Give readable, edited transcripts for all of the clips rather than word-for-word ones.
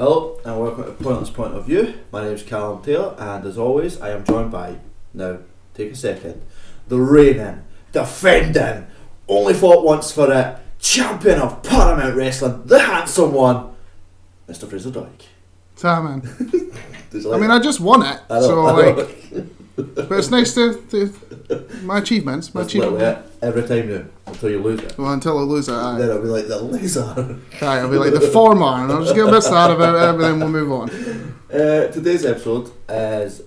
Hello and welcome to Pointless Point of View. My name is Callum Taylor and as always I am joined by, now take a second, the reigning, defending, only fought once for it, champion of Paramount Wrestling, the handsome one, Mr. Fraser Dyke. Sam, man. Like I just won it, but it's nice to my achievements. Every time now, until you lose it. Well, until I lose it, aye. Then it'll be like the loser. Aye, it'll be like the former, and I'll just get a bit sad about it, and then we'll move on. Today's episode is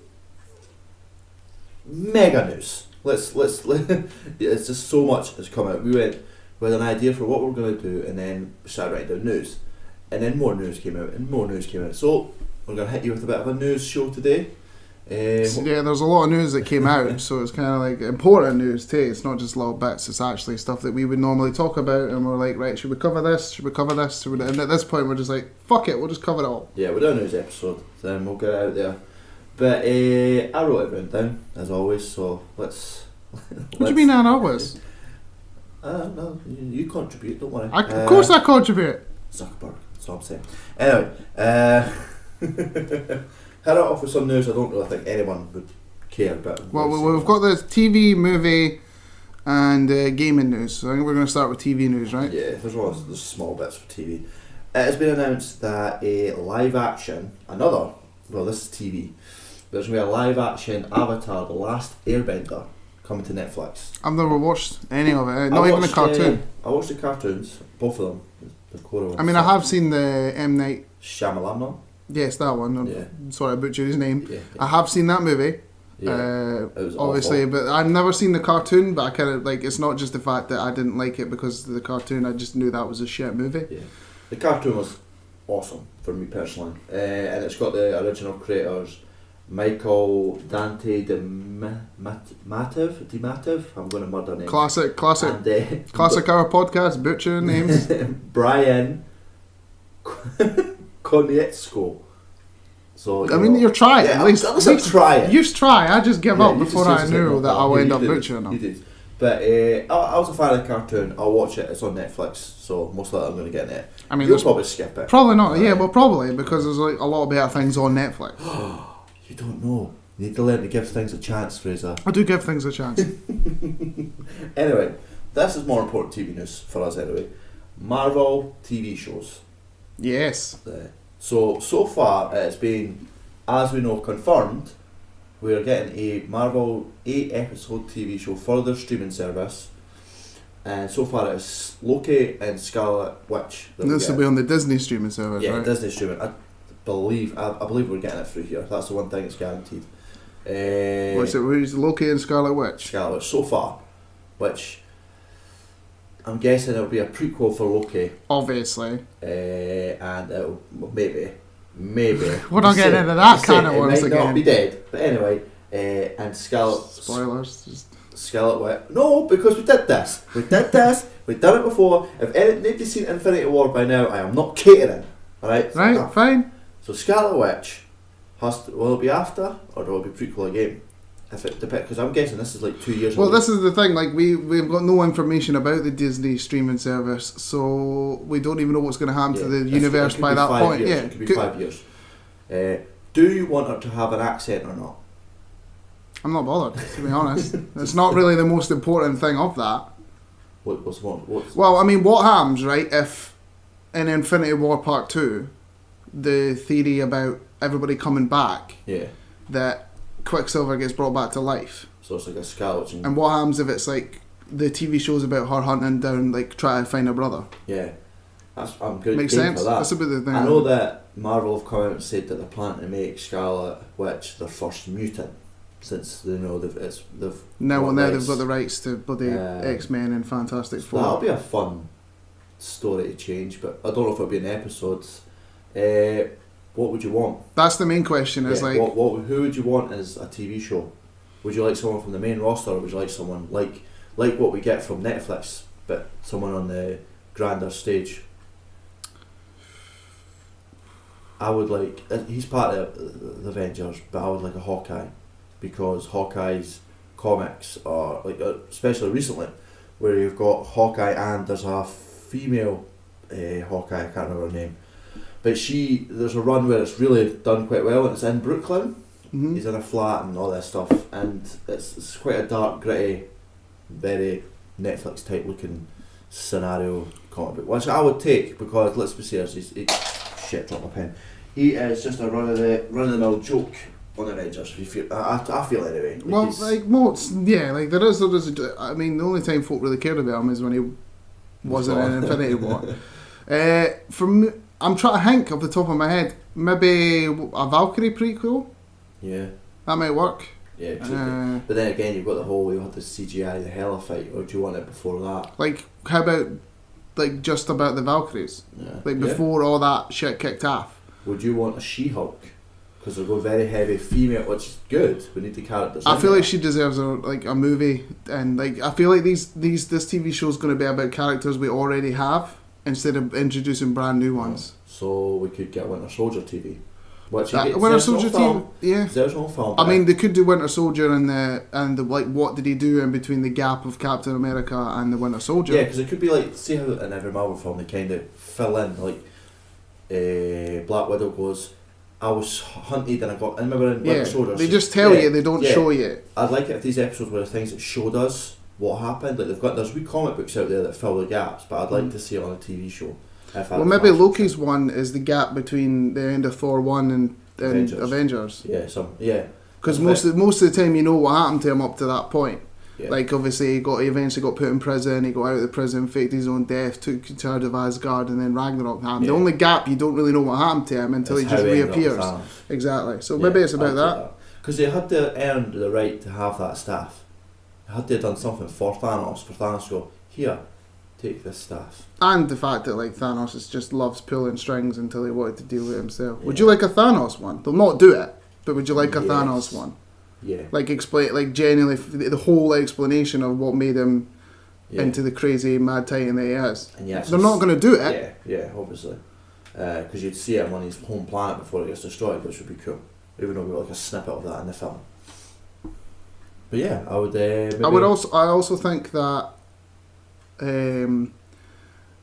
mega news. Let's it's just so much has come out. We went with an idea for what we're going to do, and then started writing down news, and then more news came out, and more news came out. So we're going to hit you with a bit of a news show today. Yeah, there's a lot of news that came out, so it's kind of like important news too. It's not just little bits, it's actually stuff that we would normally talk about, and we're like, right, should we cover this? Should we cover this? And at this point we're just like, fuck it, we'll just cover it all. Yeah, we'll do a news episode, then we'll get it out there. But I wrote everything down, as always, so let's... What do you mean I always? No, you contribute, don't worry. Of course I contribute. Zuckerberg, that's what I'm saying. Anyway, head off with some news I don't really think anyone would care about. Well, we've got the TV, movie, and gaming news. So I think we're going to start with TV news, right? Yeah, there's small bits for TV. It has been announced that a live action, this is TV, but there's going to be a live action Avatar, The Last Airbender, coming to Netflix. I've never watched any of it, not even the cartoon. I watched the cartoons, both of them. The core ones. I mean, I have seen the M. Night Shyamalan. Yes, that one. Yeah. Sorry, I butchered his name. Yeah. I have seen that movie. Yeah. It was obviously, awful. but I've never seen the cartoon. But I kind of like. It's not just the fact that I didn't like it because of the cartoon. I just knew that was a shit movie. Yeah. The cartoon was awesome for me personally, and it's got the original creators, Michael Dante DeMatteis. I'm going to murder names. Classic, And, classic. Our podcast butcher names. Brian Konietzko. So I mean, you're trying. Yeah, at least try it. You try. I just give up before I knew that I would end up You butchering them. did. But I was a fan of the cartoon. I'll watch it. It's on Netflix, so most likely I'm going to get it. I mean, you'll probably skip it. Probably not. Yeah, well, probably because there's like a lot of better things on Netflix. You don't know. You need to learn to give things a chance, Fraser. I do give things a chance. Anyway, this is more important TV news for us anyway. Marvel TV shows. Yes. So far it's been, as we know, confirmed we are getting a Marvel 8-episode TV show for their streaming service, and so far it's Loki and Scarlet Witch. This will be on the Disney streaming service, yeah, right? Disney streaming. I believe we're getting it through here. That's the one thing that's guaranteed. What's it? Who's Loki and Scarlet Witch? Scarlet Witch so far, which I'm guessing it'll be a prequel for Loki. Obviously. And it'll maybe. We're not getting into that kind of ones again. It might not be dead, but anyway. And Scarlet. Spoilers. Scarlet Witch. No, because we did this. We've done it before. If anybody's seen Infinity War by now, I am not catering. Alright? Right, fine. So Scarlet Witch will it be after, or will it be prequel again? If it depends, because I'm guessing this is like 2 years. Well, this is the thing. Like we've got no information about the Disney streaming service, so we don't even know what's going to happen to the universe by that point. Years. Yeah, It could be 5 years. Do you want her to have an accent or not? I'm not bothered, to be honest. It's not really the most important thing of that. What's Well, I mean, what happens, right? If in Infinity War Part 2, the theory about everybody coming back, that Quicksilver gets brought back to life. So it's like a Scarlet. And what happens if it's like the TV show's about her hunting down, like trying to find her brother? Yeah, I'm good. Makes sense. For that. That's a bit of the thing. I know that Marvel have come out and said that they're planning to make Scarlet Witch their first mutant, since they know they've they've got the rights to bloody X-Men and Fantastic Four. That'll be a fun story to change, but I don't know if it'll be in episodes. What would you want? That's the main question. Is like, who would you want as a TV show? Would you like someone from the main roster, or would you like someone like what we get from Netflix, but someone on the grander stage? I would like. He's part of the Avengers, but I would like a Hawkeye, because Hawkeye's comics are like, especially recently, where you've got Hawkeye and there's a female Hawkeye. I can't remember her name. But there's a run where it's really done quite well, and it's in Brooklyn. Mhm. He's in a flat and all this stuff, and it's quite a dark, gritty, very Netflix type looking scenario comic book, which I would take because let's be serious, shit, drop my pen. He is just a run of the mill joke on the Avengers. If you feel, I feel anyway. Well, like most, yeah, like there is. I mean, the only time folk really cared about him is when he wasn't in Infinity War. I'm trying to think off the top of my head. Maybe a Valkyrie prequel. Yeah. That might work. Yeah, it could be. But then again, you've got the whole, you have the CGI, the Hela fight, or do you want it before that? Like, how about, like, just about the Valkyries? Yeah. Like, before all that shit kicked off. Would you want a She-Hulk? Because they're going very heavy female, which is good. We need the characters. I feel like she deserves a movie, and like I feel like this TV show is going to be about characters we already have instead of introducing brand new ones. So we could get Winter Soldier TV. Winter Soldier TV, yeah. There's no film. I mean, they could do Winter Soldier and the like. What did he do in between the gap of Captain America and the Winter Soldier? Yeah, because it could be like, see how in every Marvel film they kind of fill in, like Black Widow goes, I was hunted and I got. I remember in Winter Soldier. They just tell you, they don't show you. I'd like it if these episodes were things that showed us what happened. Like there's wee comic books out there that fill the gaps, but I'd like to see it on a TV show. Well, maybe Loki's one is the gap between the end of Thor 1 and Avengers. Yeah, because most of the time you know what happened to him up to that point. Yeah. Like obviously he eventually got put in prison, he got out of the prison, faked his own death, took charge of Asgard, and then Ragnarok happened. The only gap you don't really know what happened to him until he just reappears. Exactly. So maybe it's about that. Because they had to earn the right to have that staff. They had to have done something for Thanos to go, here, take this staff. And the fact that like Thanos just loves pulling strings until he wanted to deal with it himself. Yeah. Would you like a Thanos one? They'll not do it, but would you like a Thanos one? Yeah. Like explain, like genuinely the whole explanation of what made him into the crazy mad titan that he is. And they're not going to do it. Yeah, obviously, because you'd see him on his home planet before it gets destroyed, which would be cool. Even though we got like a snippet of that in the film. But yeah, I would. I also think that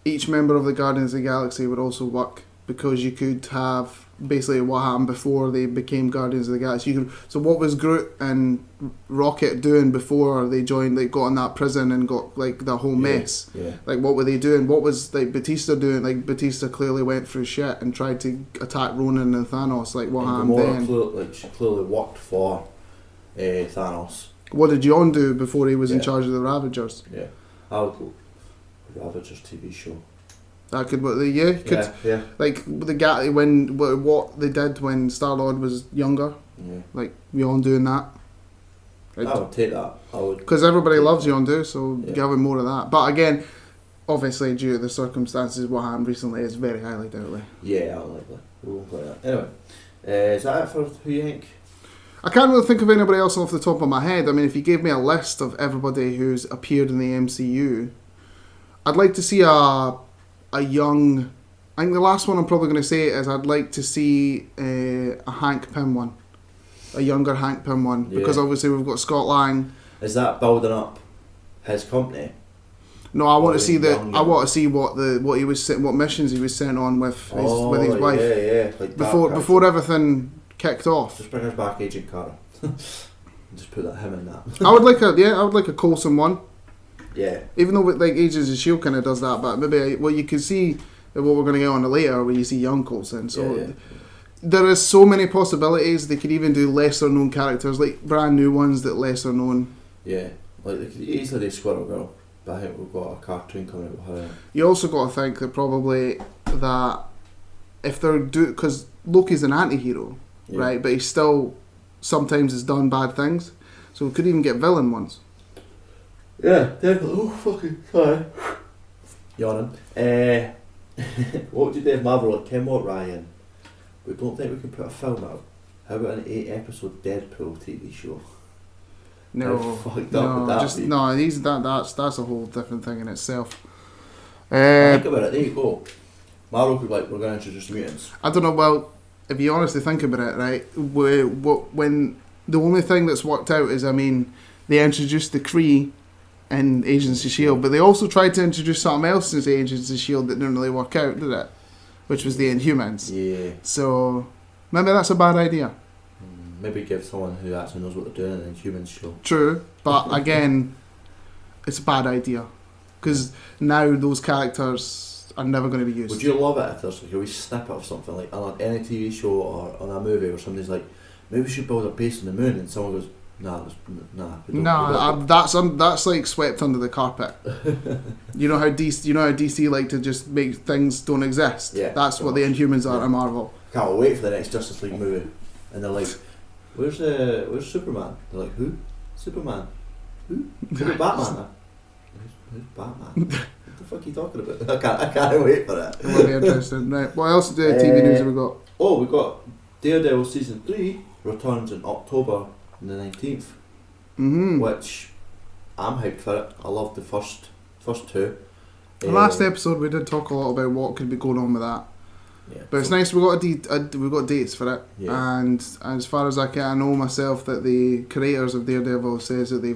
each member of the Guardians of the Galaxy would also work, because you could have basically what happened before they became Guardians of the Galaxy. So what was Groot and Rocket doing before they joined, like got in that prison and got like the whole mess? Yeah. Like what were they doing? What was like Batista doing? Like Batista clearly went through shit and tried to attack Ronan and Thanos. Like what happened then? She clearly worked for Thanos. What did Jon do before he was in charge of the Ravagers? Yeah, I would go Ravagers TV show. That could, like the guy when what they did when Star-Lord was younger, like Yondu doing that. I would take that. I would, because everybody loves Yondu, so give him more of that. But again, obviously due to the circumstances, what happened recently is very highly doubtly. Yeah, unlikely. We won't play that. Anyway, is that it for who you think? I can't really think of anybody else off the top of my head. I mean, if you gave me a list of everybody who's appeared in the MCU, I'd like to see a young. I think the last one I'm probably going to say is I'd like to see a Hank Pym one, a younger Hank Pym one, because obviously we've got Scott Lang. Is that building up his company? No, I want to see I want to see what he was what missions he was sent on with his wife. Yeah. Like before everything kicked off. Just bring us back Agent Carter. Just put him in that. I would like a Coulson one. Yeah. Even though like Agents of S.H.I.E.L.D. kind of does that, but maybe you can see what we're going to get on later where you see young Coulson. So there is so many possibilities. They could even do lesser known characters, like brand new ones that lesser known. Yeah, like they could easily do Squirrel Girl, but I think we've got a cartoon coming out with her. You also got to think that probably that if they're because Loki's an anti-hero, right? But he still sometimes has done bad things, so we could even get villain ones. Yeah, definitely. Oh, fucking sorry. Yawning. What would you do if Marvel were Kim or Ryan? We don't think we can put a film out. How about an 8-episode Deadpool TV show? No, how fucked up would that be? That's a whole different thing in itself. Think about it. There you go. Marvel could we're going to introduce mutants. I don't know. Well, if you honestly think about it, right? When the only thing that's worked out is, I mean, they introduced the Kree in Agents of S.H.I.E.L.D., but they also tried to introduce something else into Agents of S.H.I.E.L.D. that didn't really work out, did it? which was the Inhumans. Yeah. So maybe that's a bad idea. Maybe give someone who actually knows what they're doing an Inhumans show. True, but again, it's a bad idea because now those characters are never going to be used. Would you love it if there's like a wee snippet of something like on any TV show or on a movie where somebody's like, maybe we should build a base on the moon, and someone goes, nah. We don't. That's like swept under the carpet. You know how DC like to just make things don't exist. Yeah, that's so what the much. Inhumans are to Marvel. Can't wait for the next Justice League movie, and they're like, where's Superman? They're like, who? Superman? Who? Who's Batman? Who's Batman? What the fuck are you talking about? I can't wait for it. It will be interesting. Right, what else TV news have we got? Oh, we got Daredevil season 3 returns in October the 19th, which I'm hyped for it. I loved the first two. The last episode we did talk a lot about what could be going on with that. Yeah, but it's nice we got dates for it, and as far as I know myself that the creators of Daredevil says that they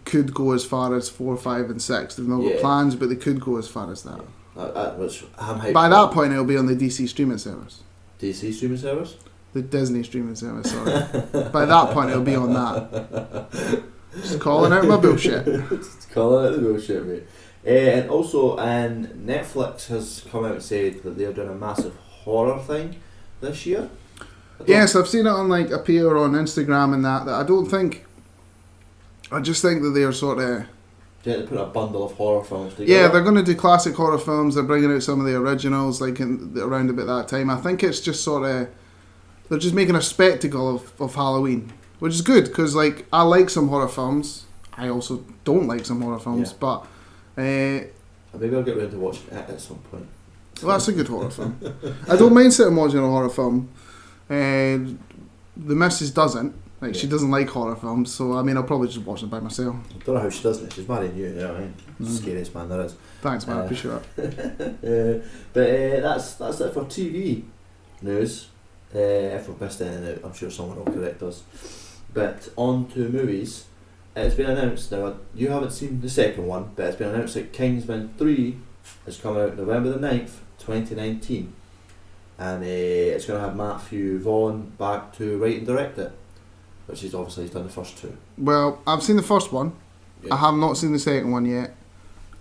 could go as far as 4, 5 and 6. They've not got plans, but they could go as far as that. Which I'm hyped by for. that point it'll be on the DC streaming service. DC streaming service? The Disney streaming service, sorry. By that point it'll be on that. Just calling out my bullshit. Just calling out the bullshit, mate. And also, Netflix has come out and said that they're doing a massive horror thing this year. Yes, I've seen it on appear on Instagram and that I don't think. I just think that they're sort of. Yeah, they put a bundle of horror films together. Yeah, they're going to do classic horror films. They're bringing out some of the originals around about that time. I think it's just sort of. They're just making a spectacle of Halloween, which is good because I like some horror films. I also don't like some horror films, but. Maybe I'll get around to watching it at some point. Well, that's a good horror film. I don't mind sitting watching a horror film. The missus doesn't. She doesn't like horror films, so I mean, I'll probably just watch it by myself. I don't know how she does it. She's marrying you, you know what I mean? Scariest man there is. Thanks, man. I appreciate that. That's it for TV news. If we've missed anything out, I'm sure someone will correct us. But on to movies. It's been announced now, you haven't seen the second one, but it's been announced that Kingsman 3 is coming out November the 9th, 2019. And it's going to have Matthew Vaughn back to write and direct it, which he's obviously done the first two. Well, I've seen the first one. Yeah. I have not seen the second one yet.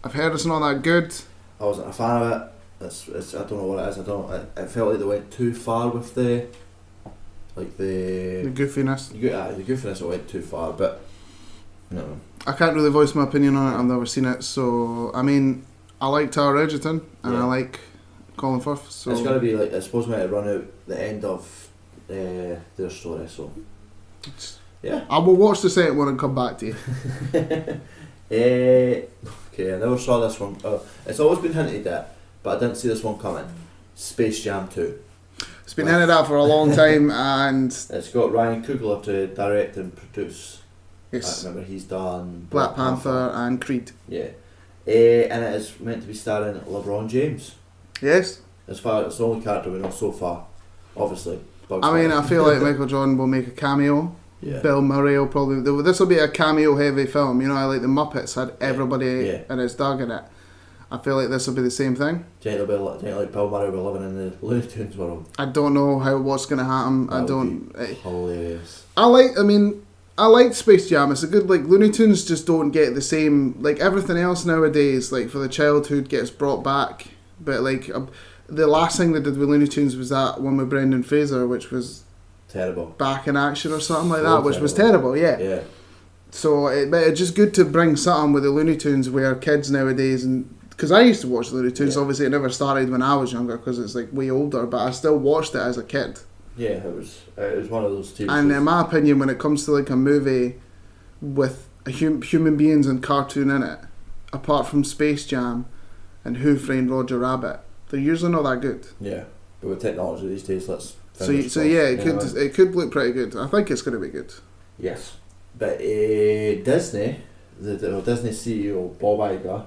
I've heard it's not that good. I wasn't a fan of it. It's I don't know what it is. It felt like they went too far with the goofiness. The goofiness went too far, but no. I can't really voice my opinion on it. I've never seen it, so I mean, I like Tara Edgerton and I like Colin Firth. So it's got to be I suppose we might run out the end of their story. So yeah, I will watch the second one and come back to you. Okay, I never saw this one. It's always been hinted at, but I didn't see this one coming. Space Jam 2. It's been hinted at for a long time, and it's got Ryan Coogler to direct and produce. Yes. I remember he's done Black Panther and Creed. Yeah. And it is meant to be starring LeBron James. Yes. As far as it's the only character we know so far, obviously. I feel like Michael Jordan will make a cameo. Yeah. Bill Murray will probably. This will be a cameo heavy film. You know, like the Muppets had everybody in its dog in it. I feel like this will be the same thing. Do you think Bill Murray will be living in the Looney Tunes world? I don't know what's going to happen. Hilarious. I like Space Jam. It's a good Looney Tunes just don't get the same everything else nowadays. For the childhood gets brought back, but the last thing they did with Looney Tunes was that one with Brendan Fraser, which was terrible. Back in Action or something like that, which was terrible. Yeah. So it's just good to bring something with the Looney Tunes where kids nowadays, and because I used to watch Looney Tunes, obviously it never started when I was younger because it's way older, but I still watched it as a kid. Yeah, it was one of those TV And shows. in my opinion, when it comes to a movie with human beings and cartoon in it, apart from Space Jam and Who Framed Roger Rabbit, they're usually not that good. Yeah, but with technology these days, it could look pretty good. I think it's going to be good. Yes, but Disney, the Disney CEO Bob Iger,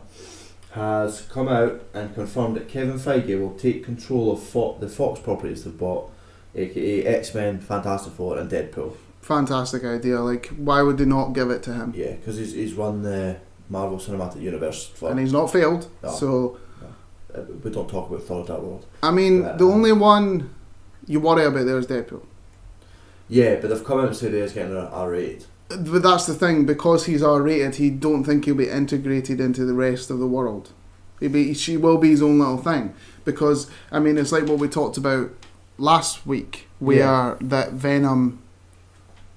has come out and confirmed that Kevin Feige will take control of the Fox properties they've bought, aka X-Men, Fantastic Four and Deadpool. Fantastic idea. Why would they not give it to him? Yeah, because he's run the Marvel Cinematic Universe and he's not failed. No. So we don't talk about Thor: Dark World. I mean, But, the only one you worry about there is Deadpool. Yeah, but they've come out and said he's getting R-rated. But that's the thing, because he's R-rated, he don't think he'll be integrated into the rest of the world. She will be his own little thing. Because, I mean, it's like what we talked about last week, where that Venom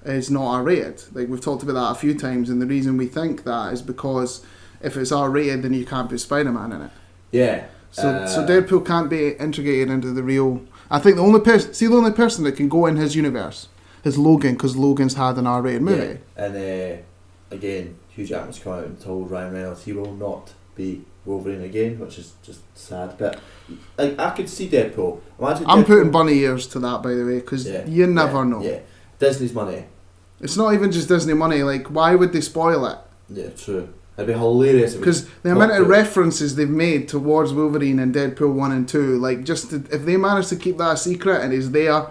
is not R-rated. Like, we've talked about that a few times, and the reason we think that is because if it's R-rated, then you can't put Spider-Man in it. Yeah. So Deadpool can't be integrated into the real... I think the only person that can go in his universe is Logan, because Logan's had an R-rated movie. Yeah. And again, Hugh Jackman's come out and told Ryan Reynolds he will not be Wolverine again, which is just sad. But like, I could see Deadpool. I'm putting bunny ears to that, by the way, because you never know. Yeah, Disney's money. It's not even just Disney money. Like, why would they spoil it? Yeah, true. It'd be hilarious. Because the amount of references they've made towards Wolverine in Deadpool 1 and 2, like, if they manage to keep that a secret and he's there,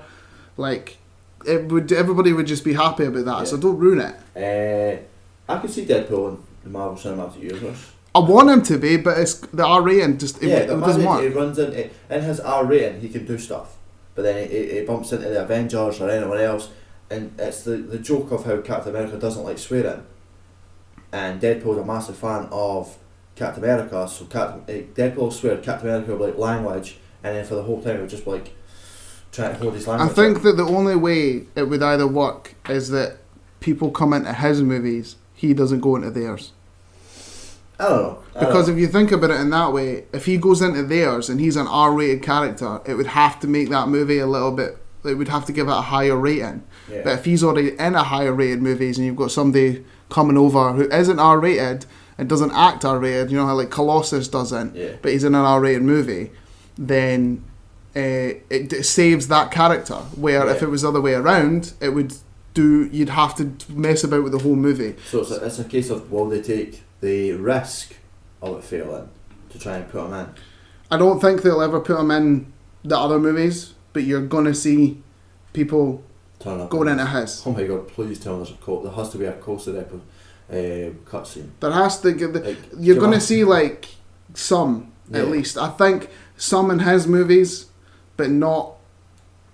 like... everybody would just be happy about that, so don't ruin it. I could see Deadpool in the Marvel Cinematic Universe. I want him to be, but it's the R rating just it doesn't work. It runs in his R rating, he can do stuff, but then it bumps into the Avengers or anyone else, and it's the joke of how Captain America doesn't like swearing, and Deadpool's a massive fan of Captain America, so Deadpool swear Captain America will be like language, and then for the whole time it would just be like trying to hold his language. I think that the only way it would either work is that people come into his movies, he doesn't go into theirs. I don't know. Because if you think about it in that way, if he goes into theirs and he's an R-rated character, it would have to make that movie a little bit... It would have to give it a higher rating. Yeah. But if he's already in a higher rated movies and you've got somebody coming over who isn't R-rated and doesn't act R-rated, you know how like Colossus doesn't, but he's in an R-rated movie, then it saves that character. Where if it was the other way around, it would you'd have to mess about with the whole movie. So it's a case of, will they take the risk of it failing to try and put him in? I don't think they'll ever put him in the other movies, but you're gonna see people going into his. Oh my god! Please tell me there has to be a Costa cutscene. There has to. You're gonna see like some at least. I think some in his movies, but not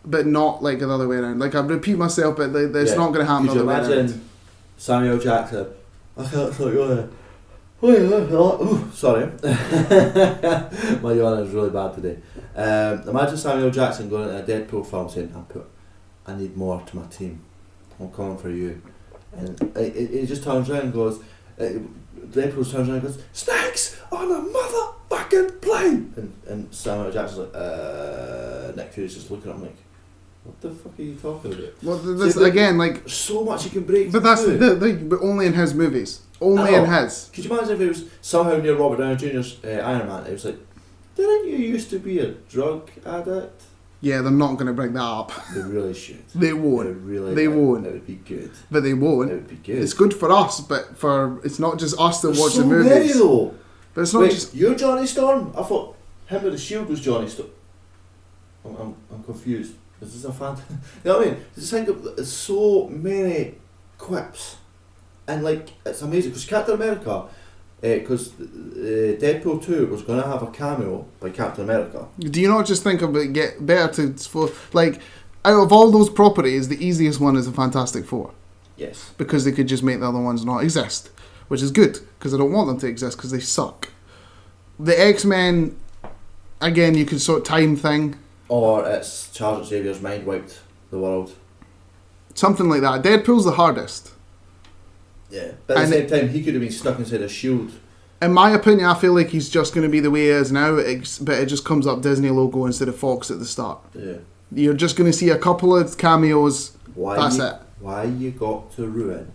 like the other way around. Like I repeat myself, but it's not gonna happen. Could you imagine Samuel Jackson? I felt like oh, sorry. My yawn is really bad today. Imagine Samuel Jackson going into a Deadpool film saying, I need more to my team. I'm coming for you. And it just turns around and goes, Deadpool turns around and goes, Snakes on a motherfucking plane! And Samuel Jackson's like, Nick Fury's just looking at him like, what the fuck are you talking about? Well, this, again, like... So much you can break But that's but only in his movies. Only in his. Could you imagine if it was somehow near Robert Downey Jr.'s Iron Man, it was like, didn't you used to be a drug addict? Yeah, they're not going to bring that up. They really should. They won't. They won't. It would be good. But they won't. It would be good. It's good for us, but it's not just us that watch the movies. movies. Though. But it's not just... You're Johnny Storm? I thought him with the shield was Johnny Storm. I'm confused. Is this a fan? You know what I mean? Just think of there's so many quips. And like, it's amazing because Captain America, because Deadpool 2 was going to have a cameo by Captain America. Do you not just think of it get better to... Like, out of all those properties, the easiest one is the Fantastic Four. Yes. Because they could just make the other ones not exist. Which is good, because I don't want them to exist, because they suck. The X-Men, again, you can sort time thing. Or it's Charles Xavier's mind wiped the world. Something like that. Deadpool's the hardest. Yeah. But at the same time, he could have been stuck inside a shield. In my opinion, I feel like he's just going to be the way he is now, but it just comes up Disney logo instead of Fox at the start. Yeah. You're just going to see a couple of cameos. That's it. Why you got to ruin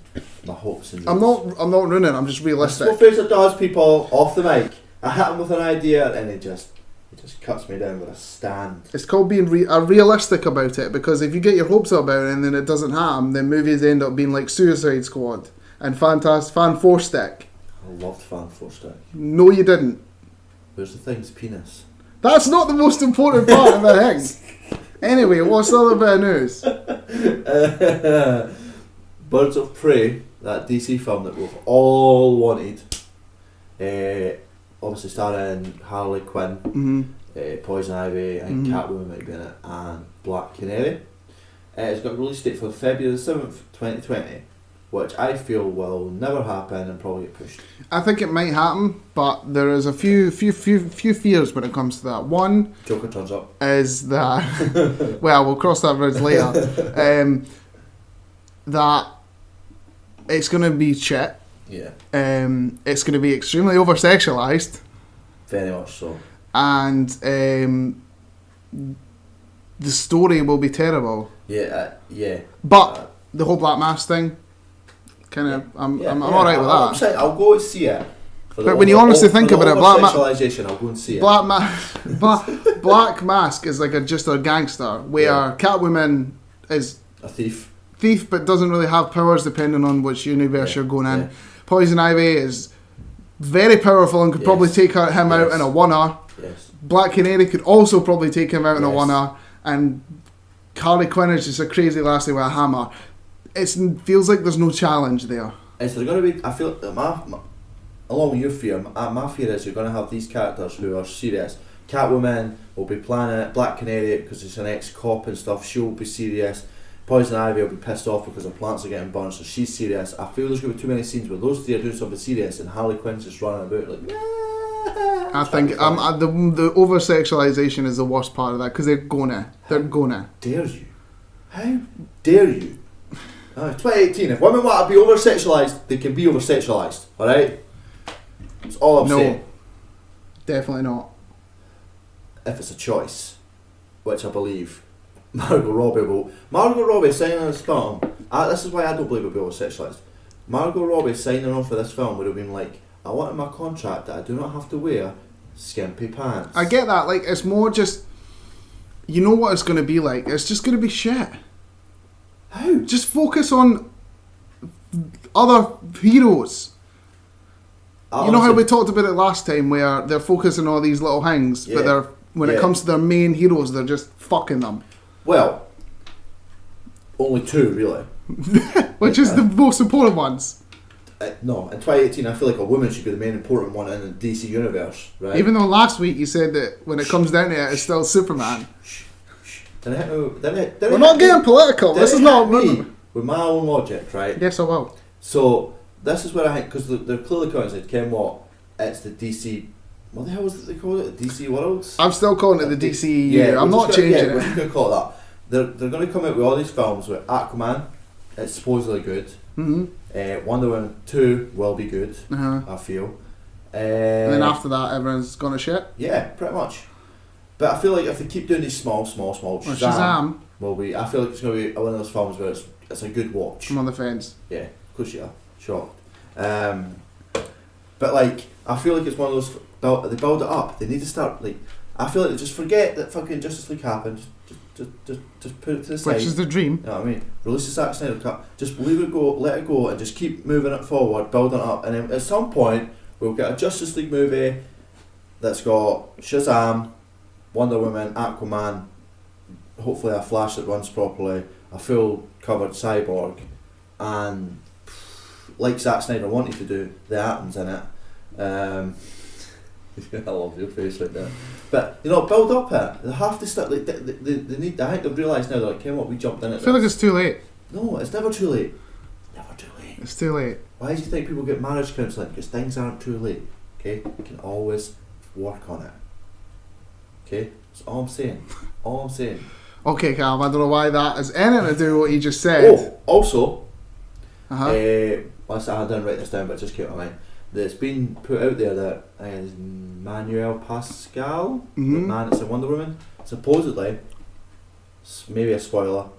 my hopes and dreams? I'm not ruining. I'm just realistic. That's what Fraser does, people. Off the mic. I hit him with an idea, and it just cuts me down with a stand. It's called being realistic about it, because if you get your hopes up about it and then it doesn't happen, then movies end up being like Suicide Squad and Fan 4 Stick. I loved Fan 4 Stick. No, you didn't. Where's the thing's penis? That's not the most important part of the thing. Anyway, what's the other bit of news? Birds of Prey, that DC film that we've all wanted, obviously starring Harley Quinn, Poison Ivy, and Catwoman might be in it, and Black Canary. It's got a release date for February the 7th, 2020, which I feel will never happen and probably get pushed. I think it might happen, but there is a few fears when it comes to that. One, Joker turns up. is that well, we'll cross that bridge later. That it's going to be shit. Yeah. It's going to be extremely over sexualized, Very much so. and the story will be terrible. Yeah, yeah. But the whole Black Mask thing, kind of, I'm alright with I'm that. saying I'll go and see it. But when you honestly think about it, Black sexualization, I'll go and see it. Black Mask is like just a gangster, where Catwoman is A thief. but doesn't really have powers depending on which universe you're going in. Yeah. Poison Ivy is very powerful and could probably take him out in a one-hour. Yes. Black Canary could also probably take him out in a Yes. one-hour. And Harley Quinn is just a crazy lassie with a hammer. It feels like there's no challenge there. Is there going to be? I feel along with your fear, my fear is you're going to have these characters who are serious. Catwoman will be planning it. Black Canary, because she's an ex-cop and stuff, she'll be serious. Poison Ivy will be pissed off because her plants are getting burned, so she's serious. I feel there's going to be too many scenes where those three are doing something serious and Harley Quinn's just running about like. I think the over sexualization is the worst part of that, because they're gonna. Dare you? How dare you? 2018. If women want to be over sexualized, they can be over sexualized. All right. That's all I'm saying. Definitely not. If it's a choice, which I believe Margot Robbie will. Margot Robbie signing on this film. This is why I don't believe it'll be over sexualized. Margot Robbie signing on for this film would have been like, I want in my contract that I do not have to wear skimpy pants. I get that. Like, it's more just, you know what it's going to be like. It's just going to be shit. How? Just focus on other heroes. You know how we talked about it last time, where they're focusing on all these little things, but when it comes to their main heroes, they're just fucking them. Well, only two really. Which is the most important ones. No, in 2018, I feel like a woman should be the main important one in the DC universe, right? Even though last week you said that when it comes down to it, it's still Superman. We're not getting political. This is not me with my own logic, right? Yes, I will. So this is where I think, because they're clearly calling it, Ken Watt, it's the DC. What the hell was it they called it? The DC Worlds. I'm still calling it the DC. Yeah, I'm not changing it. We're just going to call it that. They're going to come out with all these films with Aquaman. It's supposedly good. Mm-hmm. Wonder Woman 2 will be good. I feel. And then after that, everyone's gonna shit. Yeah, pretty much. But I feel like if they keep doing these small, Shazam will be. I feel like it's going to be one of those films where it's a good watch. I'm on the fence. Yeah, of course you are. Shocked. But like, I feel like it's one of those. They build it up. They need to start like. I feel like they just forget that fucking Justice League happened. Just put it to the side. Which is the dream. You know what I mean? Release the Zack Snyder cut. Just leave it go, let it go, and just keep moving it forward, building it up, and then at some point we'll get a Justice League movie that's got Shazam, Wonder Woman, Aquaman, hopefully a Flash that runs properly, a full covered Cyborg, and like Zack Snyder wanted to do, the atoms in it. I love your face right there. But build up it. They have to start. Like they need. I think they've realised now. They're like, "What? We jumped in it." I feel like it's too late. No, it's never too late. Never too late. It's too late. Why do you think people get marriage counselling? Because things aren't too late. Okay, you can always work on it. Okay, that's all I'm saying. All I'm saying. Okay, Cam. I don't know why that has anything to do with what you just said. Oh, also, I didn't write this down, but it just came to my mind. That's been put out there that Manuel Pascal, the man that's in Wonder Woman, supposedly, maybe a spoiler,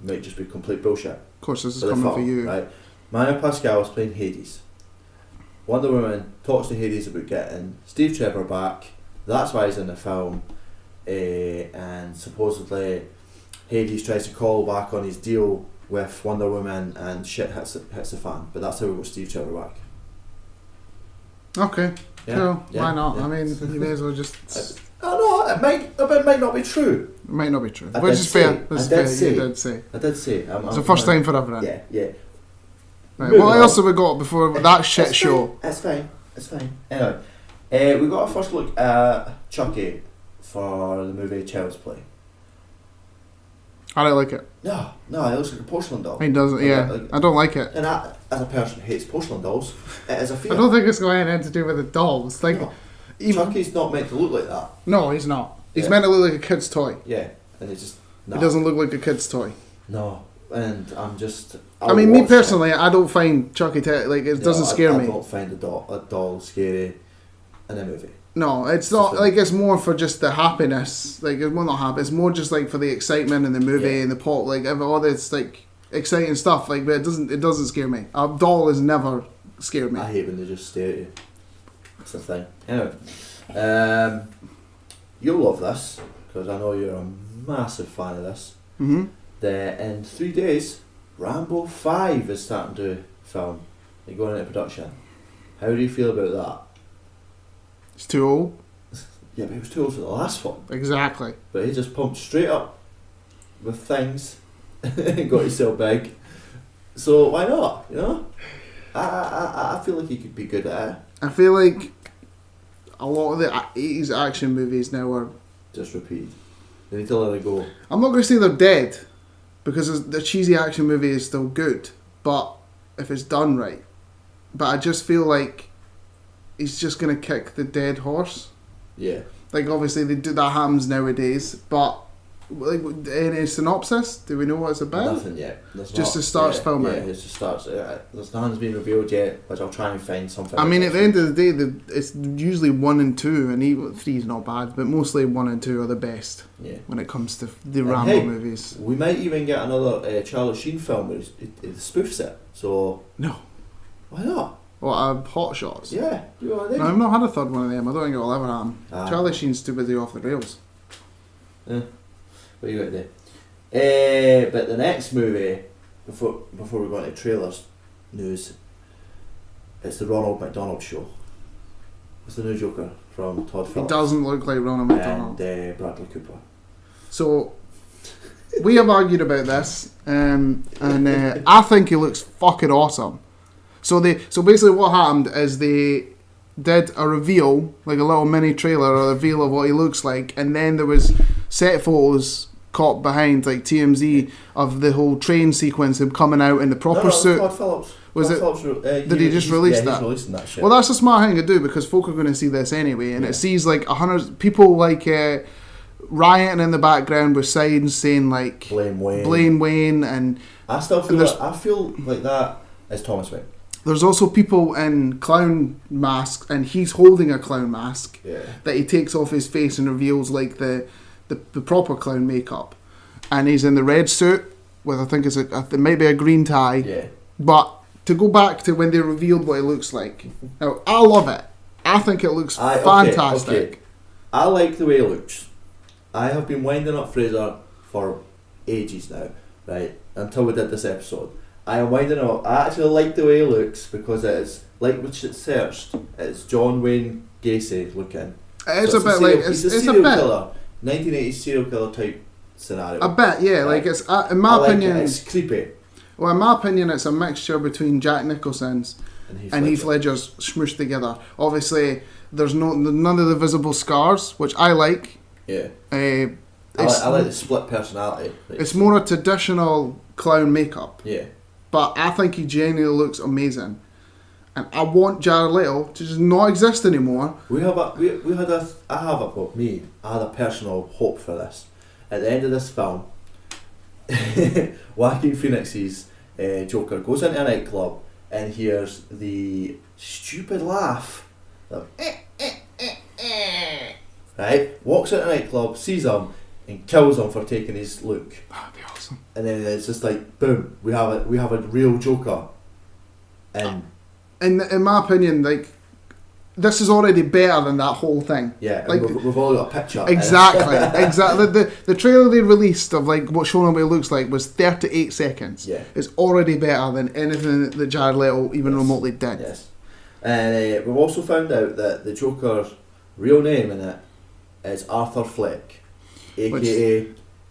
might just be complete bullshit. Of course, this is coming for you. Right? Manuel Pascal is playing Hades. Wonder Woman talks to Hades about getting Steve Trevor back. That's why he's in the film. And supposedly, Hades tries to call back on his deal with Wonder Woman, and shit hits the fan. But that's how we got Steve Trevor back. Okay, Yeah, cool. yeah, Why not? yeah. I mean, you may as well just. It might not be true. It might not be true. I Which did is fair. say- This is I did fair. say- You did say. I did say. It's the first time for everything. Yeah. Right, Moving what on. else have we got before that shit It's show? fine. It's fine. Anyway, We got a first look at Chucky for the movie Child's Play. I don't like it. No, it looks like a porcelain doll. It doesn't. Yeah, I don't like it. And I, as a person who hates porcelain dolls, it is a fear. I don't think it's got anything to do with the dolls. Like, No. even, Chucky's not meant to look like that. no, he's not. He's Yeah. meant to look like a kid's toy. Yeah, and it's just He doesn't look like a kid's toy. No, and I'm just. I mean, me personally, I don't find Chucky like it doesn't scare I me. don't find a doll scary in a movie. No, it's not like it's more for just the happiness. Like it's more not happy. It's more just like for the excitement in the movie and the pop. Like all this like exciting stuff. Like, but it doesn't scare me. A doll has never scared me. I hate when they just stare at you. That's the thing. Anyway, you'll love this because I know you're a massive fan of this. Mm-hmm. That in 3 days, Rambo 5 is starting to film. They're going into production. How do you feel about that? It's too old. Yeah, but he was too old for the last one. Exactly. But he just pumped straight up with things and got himself big. So why not? You know? I feel like he could be good at it. I feel like a lot of the 80s action movies now are. Just repeat. They need to let it go. I'm not going to say they're dead because the cheesy action movie is still good, but if it's done right. But I just feel like he's just going to kick the dead horse. Yeah. Like, obviously, they do that happens nowadays, but like, any synopsis? Do we know what it's about? Nothing yet. Just to start filming. Yeah, it just starts. There's nothing's been revealed yet, which I'll try and find something. I mean, at the end of the day, it's usually 1 and 2, and 3 is not bad, but mostly 1 and 2 are the best when it comes to the Rambo hey, movies. We might even get another Charlie Sheen film where it spoofs it. So No. why not? What, Hot Shots? Yeah, you know what I mean? No, I've not had a third one of them. I don't think it will ever happen. Ah. Charlie Sheen's too busy off the rails. Yeah. What you got to do? But the next movie, before we go into trailers news, it's the Ronald McDonald Show. It's the new Joker from Todd He Phillips. doesn't look like Ronald McDonald. And Bradley Cooper. So, we have argued about this, and I think he looks fucking awesome. So basically what happened is they did a reveal, like a little mini trailer or a reveal of what he looks like, and then there was set photos caught behind, like TMZ, of the whole train sequence, him coming out in the proper suit. Todd Phillips. Was Todd it? Phillips, Did he just release that? He's releasing that shit. Well, that's a smart thing to do because folk are going to see this anyway, and it sees like 100 people like rioting in the background with signs saying like Blame Wayne, and I still feel I feel like that is Thomas Wayne. there's also people in clown masks, and he's holding a clown mask that he takes off his face and reveals like the proper clown makeup, and he's in the red suit with I think it might be a green tie. Yeah. But to go back to when they revealed what it looks like, now I love it. I think it looks fantastic. Okay. I like the way it looks. I have been winding up Fraser for ages now, right? Until we did this episode. I am winding up. I actually like the way it looks because it is, like which it searched, it's John Wayne Gacy looking. It's a bit like it's a serial serial bit. killer, 1980s serial killer type scenario. A bit, yeah. Right. Like it's in my opinion, it's creepy. Well, in my opinion, it's a mixture between Jack Nicholson's and Heath Ledger's smooshed together. Obviously, there's none of the visible scars, which I like. Yeah. I like the split personality. It's more a traditional clown makeup. Yeah. But I think he genuinely looks amazing. And I want Jared Leto to just not exist anymore. I had a personal hope for this. At the end of this film, Joaquin Phoenix's Joker goes into a nightclub and hears the stupid laugh. Right? Walks into a nightclub, sees him, and kills him for taking his look. That'd be awesome. And then it's just like, boom, we have a real Joker. And in my opinion, like, this is already better than that whole thing. yeah, like we've all got a picture. Exactly. The trailer they released of like what showing what it looks like was 38 seconds. Yeah. It's already better than anything that Jared Leto even remotely did. Yes. And we've also found out that the Joker's real name in it is Arthur Fleck, aka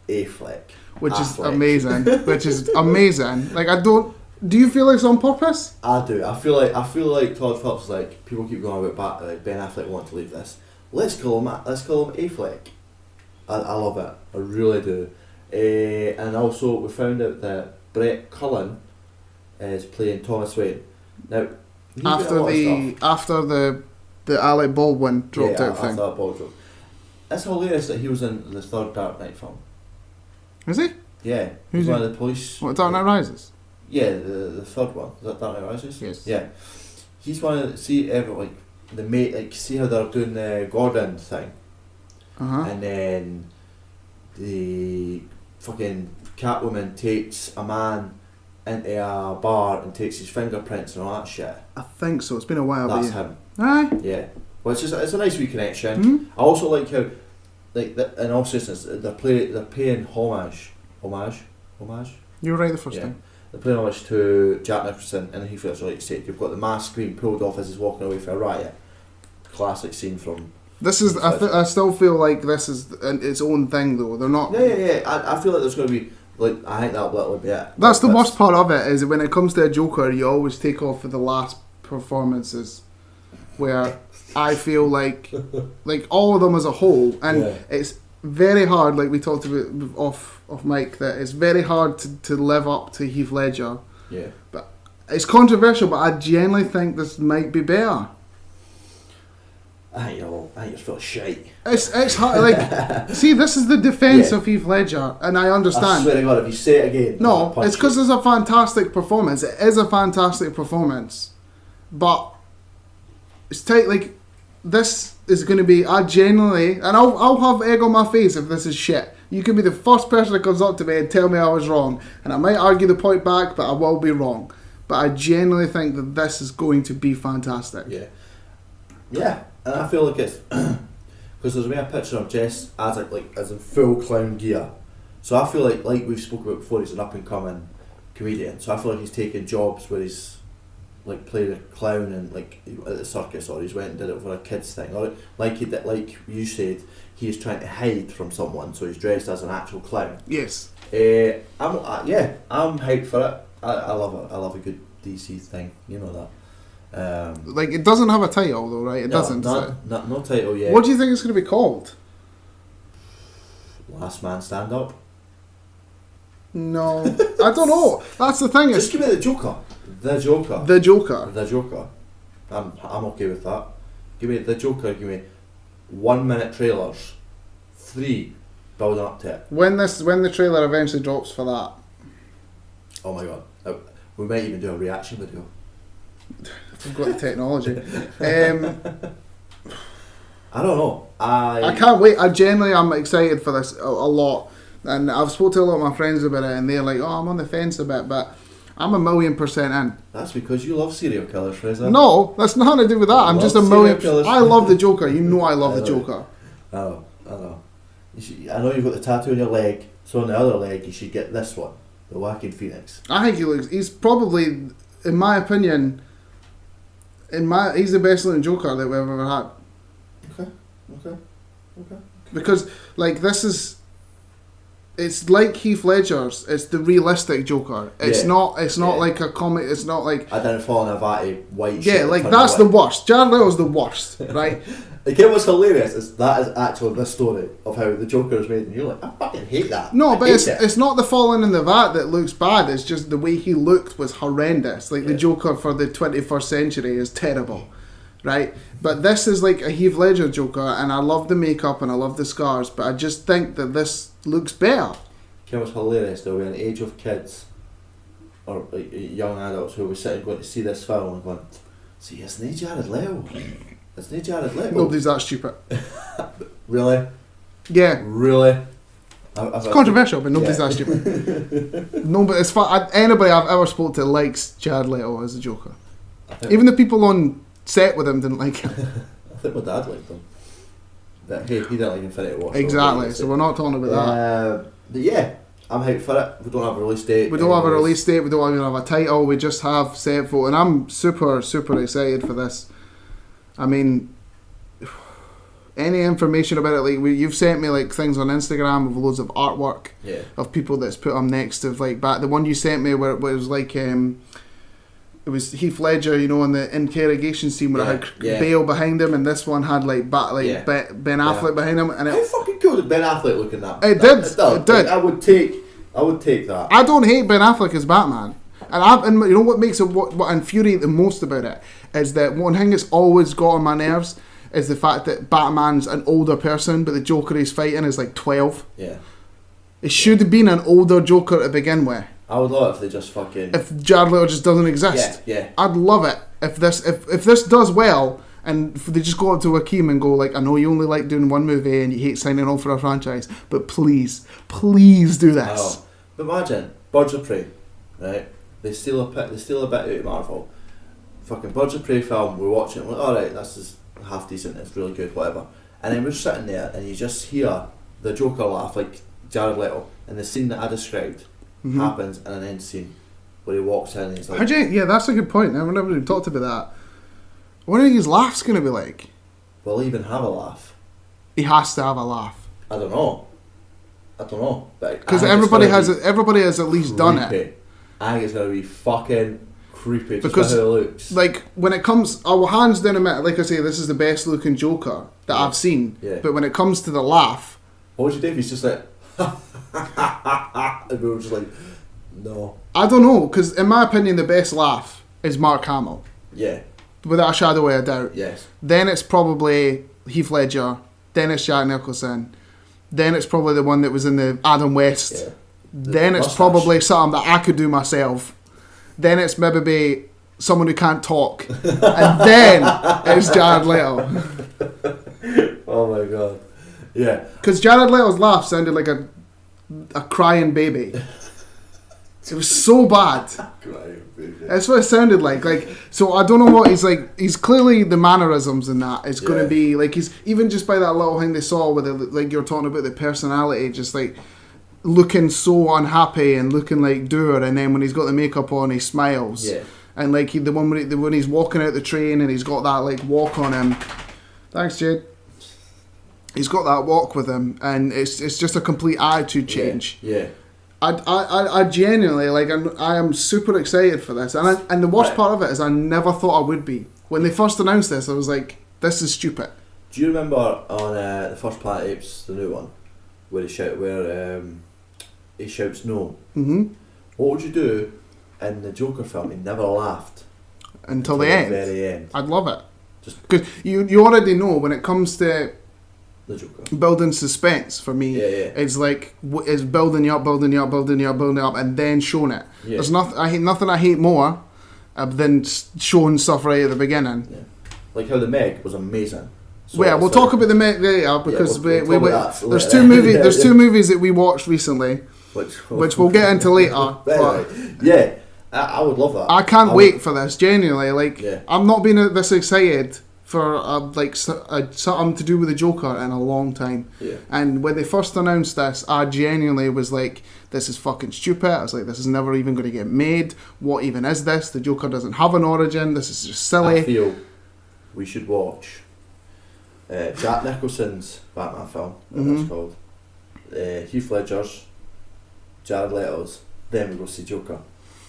A Fleck. Which is Affleck. amazing. Which is amazing. Like I don't Do you feel it's on purpose? I do. I feel like Todd Phillips is like, people keep going about Ben Affleck wanting to leave this. Let's call him Affleck. I love it. I really do. And also we found out that Brett Cullen is playing Thomas Wayne. Now After the Alec Baldwin dropped out thing. After that ball drop. It's hilarious that he was in the third Dark Knight film. Is he? Yeah. Who's He's one he? of the police. What, Dark Knight Rises? Yeah, the third one. Is that Dark Knight Rises? Yes. Yeah. He's one of see how they're doing the Gordon thing. And then the fucking Catwoman takes a man into a bar and takes his fingerprints and all that shit. I think so. It's been a while. That's but him. Aye. Yeah. Well, it's a nice wee connection. Mm-hmm. I also like how, in all seriousness, they're paying homage. You were right the first Yeah. time. They're paying homage to Jack Nicholson and Heath Ledger, like you said. You've got the mask being pulled off as he's walking away from a riot. Classic scene from. This is. I still feel like this is its own thing, though. They're not. Yeah. I feel like there's going to be I think that'll be it. That's the worst part of it, is when it comes to a Joker, you always take off for the last performances, where I feel like all of them as a whole, and it's very hard. Like we talked about off mic, that it's very hard to live up to Heath Ledger. Yeah. But it's controversial, but I genuinely think this might be better. I think it's full of shite. It's hard. Like, see, this is the defence of Heath Ledger, and I understand. I swear to God, if you say it again, no, it's because it's a fantastic performance. It is a fantastic performance, but it's tight. Like, this is going to be. I genuinely, and I'll have egg on my face if this is shit. You can be the first person that comes up to me and tell me I was wrong, and I might argue the point back, but I will be wrong. But I genuinely think that this is going to be fantastic. Yeah. And I feel like it's because there's a picture of Jess as in full clown gear. So I feel like we've spoken about before, he's an up and coming comedian. So I feel like he's taking jobs where he's like played a clown and like at the circus, or he's went and did it for a kids thing, or like you said, he's trying to hide from someone, so he's dressed as an actual clown. Yes. I'm hyped for it. I love it. I love a good DC thing. You know that. Like, it doesn't have a title though, right? It doesn't. No title yet. What do you think it's going to be called? Last Man Stand Up. No, I don't know. That's the thing. Just give me the Joker. The Joker. The Joker. The Joker. I'm okay with that. Give me the Joker. Give me 1 minute trailers. 3 building up to it. When the trailer eventually drops for that. Oh my god. We might even do a reaction video. We've got the technology. I don't know. I can't wait. I genuinely am excited for this a lot. And I've spoken to a lot of my friends about it, and they're like, "Oh, I'm on the fence a bit," but I'm 1,000,000% in. That's because you love serial killers, Fraser. No, that's nothing to do with that. I'm just 1,000,000. I love the Joker. You know I love the Joker. I know. I know you've got the tattoo on your leg, so on the other leg you should get this one, the Joaquin Phoenix. I think he's probably, in my opinion, he's the best looking Joker that we've ever had. Okay. Because it's like Heath Ledger's. It's the realistic Joker. It's not like a comic. It's not like I didn't fall in a vat of white. Yeah, shit like that's the worst. Jared Leto's the worst, right? Like, it was hilarious. That is actually the story of how the Joker is made, and you're like, I fucking hate that. No, but it's not the falling in the vat that looks bad. It's just the way he looked was horrendous. Like the Joker for the 21st century is terrible, right? But this is like a Heath Ledger Joker, and I love the makeup and I love the scars, but I just think that this looks better. It was hilarious though. We're an age of kids or like young adults who were sitting going to see this film and going, "See, isn't he Jared Leto? Isn't he Jared Leto?" Nobody's that stupid. Really? Yeah. Really? It's controversial, but nobody's that stupid. No, but it's fun. Anybody I've ever spoke to likes Jared Leto as a Joker. Even the people on set with him didn't like him. I think my dad liked him. But hey, he didn't like Infinity War. Exactly, so we're not talking about that. But yeah, I'm hyped for it. We don't have a release date. We don't have a release date, we don't even have a title, we just have set photo, and I'm super, super excited for this. I mean, any information about it, like you've sent me like things on Instagram of loads of artwork Yeah. of people that's put them next to like back. The one you sent me where it was like it was Heath Ledger, you know, in the interrogation scene where it had Bale behind him, and this one had like Ben Affleck behind him. And how fucking cool did Ben Affleck look in that? It did. It did. Like, I would take that. I don't hate Ben Affleck as Batman. And you know what makes it what infuriates the most about it is that one thing that's always got on my nerves is the fact that Batman's an older person, but the Joker he's fighting is like 12. Yeah. It should have been an older Joker to begin with. I would love it if they just fucking... If Jared Leto just doesn't exist. Yeah. I'd love it if this does well and if they just go up to Joaquin and go like, I know you only like doing one movie and you hate signing on for a franchise, but please do this. Oh. But imagine, Birds of Prey, right? They steal a bit out of Marvel. Fucking Birds of Prey film, we're watching it, we're like, alright, this is half decent, it's really good, whatever. And then we're sitting there and you just hear the Joker laugh like Jared Leto, and the scene that I described happens in an end scene where he walks in and he's like... Yeah, that's a good point. I've never even talked about that. What do you think his laugh's going to be like? Will he even have a laugh? He has to have a laugh. I don't know. Because everybody has at least done it. I think it's going to be fucking creepy just because how it looks. Like when it comes, I will hands down admit, like I say, this is the best looking Joker that I've seen. Yeah. But when it comes to the laugh, what would you do if he's just like, and we were just like, no. I don't know, because in my opinion, the best laugh is Mark Hamill, Yeah. without a shadow of a doubt. Yes. Then it's probably Heath Ledger. Then it's Jack Nicholson. Then it's probably the one that was in the Adam West. Yeah. Then it's probably something that I could do myself. Then it's maybe someone who can't talk. And then it's Jared Leto. Oh my god. Yeah. Because Jared Leto's laugh sounded like a crying baby. It was so bad. Crying baby. That's what it sounded like. So I don't know what he's like. He's clearly the mannerisms in that. It's going to be like he's even just by that little thing they saw with it, like you're talking about the personality, just like looking so unhappy and looking like dour, and then when he's got the makeup on, he smiles. Yeah. And like the one when he's walking out the train and he's got that like walk on him. Thanks, Jade. He's got that walk with him, and it's just a complete attitude change. Yeah. I genuinely like. I am super excited for this, and the worst part of it is I never thought I would be. When they first announced this, I was like, "This is stupid." Do you remember on the first Planet Apes, the new one, where he shouts no? Mm-hmm. What would you do in the Joker film? He never laughed until the end. Very end. I'd love it, just because you already know when it comes to the Joker building suspense for me. It's like it's building you up, and then showing it. Yeah. There's nothing I hate more than showing stuff right at the beginning. Yeah. Like how the Meg was amazing. So yeah, we'll talk about the Meg later because there's two movies. Yeah, there's two movies that we watched recently, which we'll get into later. But yeah, I would love that. I can't wait for this. Genuinely, Yeah. I'm not being this excited for something to do with the Joker in a long time. Yeah. And when they first announced this, I genuinely was like, this is fucking stupid. I was like, this is never even going to get made. What even is this? The Joker doesn't have an origin. This is just silly. I feel we should watch Jack Nicholson's Batman film, whatever it's called, Heath Ledger's, Jared Leto's, then we go see Joker.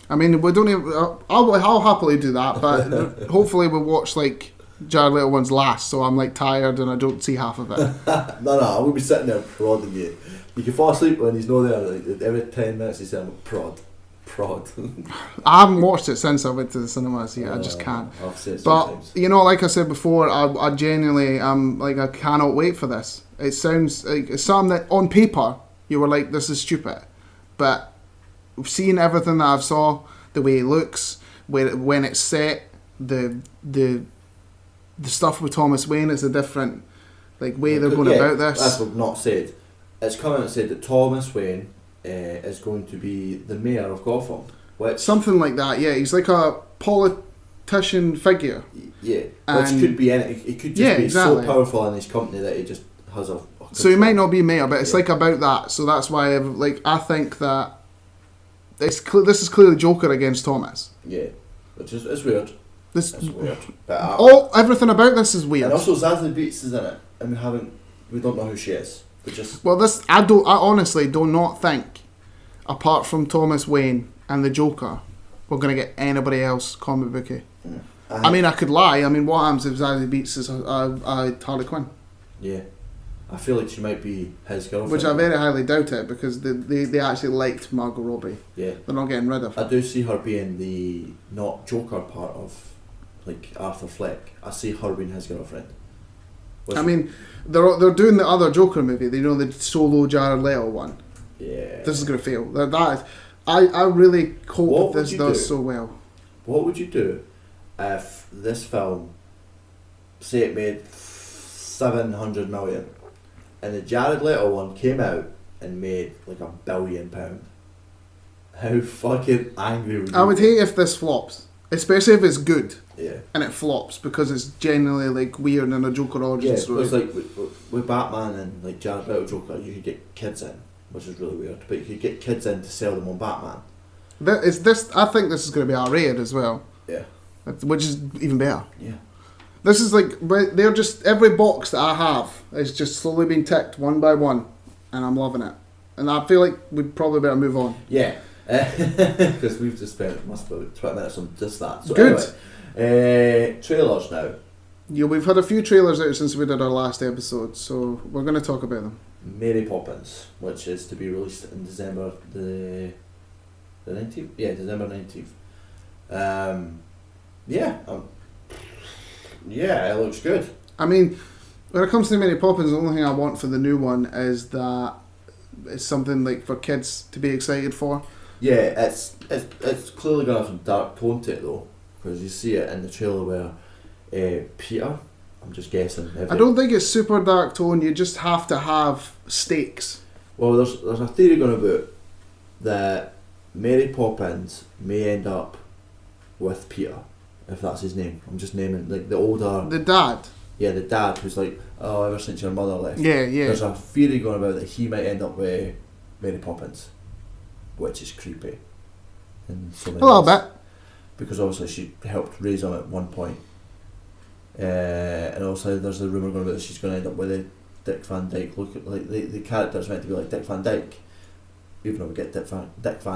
I mean, we don't even... I'll happily do that, but hopefully we'll watch like Jared Leto one's last, so I'm like tired and I don't see half of it. No, I will be sitting there prodding you. You can fall asleep when he's not there. Like, every 10 minutes he's saying prod. I haven't watched it since I went to the cinemas yet. I just can't. I've seen it but sometimes. you know, like I said before, I genuinely I cannot wait for this. It sounds like it's something that on paper you were like, this is stupid, but seeing everything that I've saw, the way it looks, when it's set, the stuff with Thomas Wayne is a different way they're going about this. That's what I've not said. It's come out and said that Thomas Wayne is going to be the mayor of Gotham. Something like that, yeah. He's like a politician figure. Yeah, which could be anything. He could just be so powerful in his company that he just has a so he might not be mayor, but it's about that. So that's why I think that this is clearly Joker against Thomas. Yeah, which is it's weird. It's weird. But everything about this is weird. And also Zazie Beetz is in it. and we don't know who she is. We just Well, I honestly do not think, apart from Thomas Wayne and the Joker, we're going to get anybody else comic booky. I mean, I could lie. I mean, what happens if Zazie Beetz is Harley Quinn? Yeah, I feel like she might be his girlfriend. Which I very highly doubt it, because they actually liked Margot Robbie. Yeah, they're not getting rid of her. I do see her being the not Joker part of like Arthur Fleck. I see her being his girlfriend. I mean, they're doing the other Joker movie. They know the solo Jared Leto one. Yeah, this is gonna fail. I really hope this does so well. What would you do if this film, say it made 700 million, and the Jared Leto one came out and made like £1 billion? How fucking angry would you I would be? hate if this flops, especially if it's good. Yeah. And it flops because it's genuinely like weird and a Joker origin story. Because like with Batman and like Jared Leto Joker, you could get kids in, which is really weird. But you could get kids in to sell them on Batman. I think this is going to be R-rated as well. Yeah. Which is even better. Yeah. This is like, they're just, every box that I have is just slowly being ticked one by one, and I'm loving it. And I feel like we'd probably better move on. Yeah. Because we've just spent about 20 minutes on just that. So good. Anyway, trailers now. Yeah, we've had a few trailers out since we did our last episode, so we're going to talk about them. Mary Poppins, which is to be released in December the 19th? Yeah, December 19th. Yeah, it looks good. I mean, when it comes to Mary Poppins, the only thing I want for the new one is that it's something like for kids to be excited for. Yeah, it's clearly going to have some dark tone to it though, because you see it in the trailer where Peter, I'm just guessing. I don't think it's super dark tone. You just have to have stakes. Well, there's a theory going about that Mary Poppins may end up with Peter, if that's his name. I'm just naming like the older. The dad. Yeah, the dad who's like, oh, ever since your mother left. Yeah, yeah. There's a theory going about that he might end up with Mary Poppins, which is creepy. In so many A little ways. bit. Because obviously she helped raise him at one point. And also there's a rumour going about that she's going to end up with a Dick Van Dyke. Look at like the character's meant to be like Dick Van Dyke, even though we get Dick Van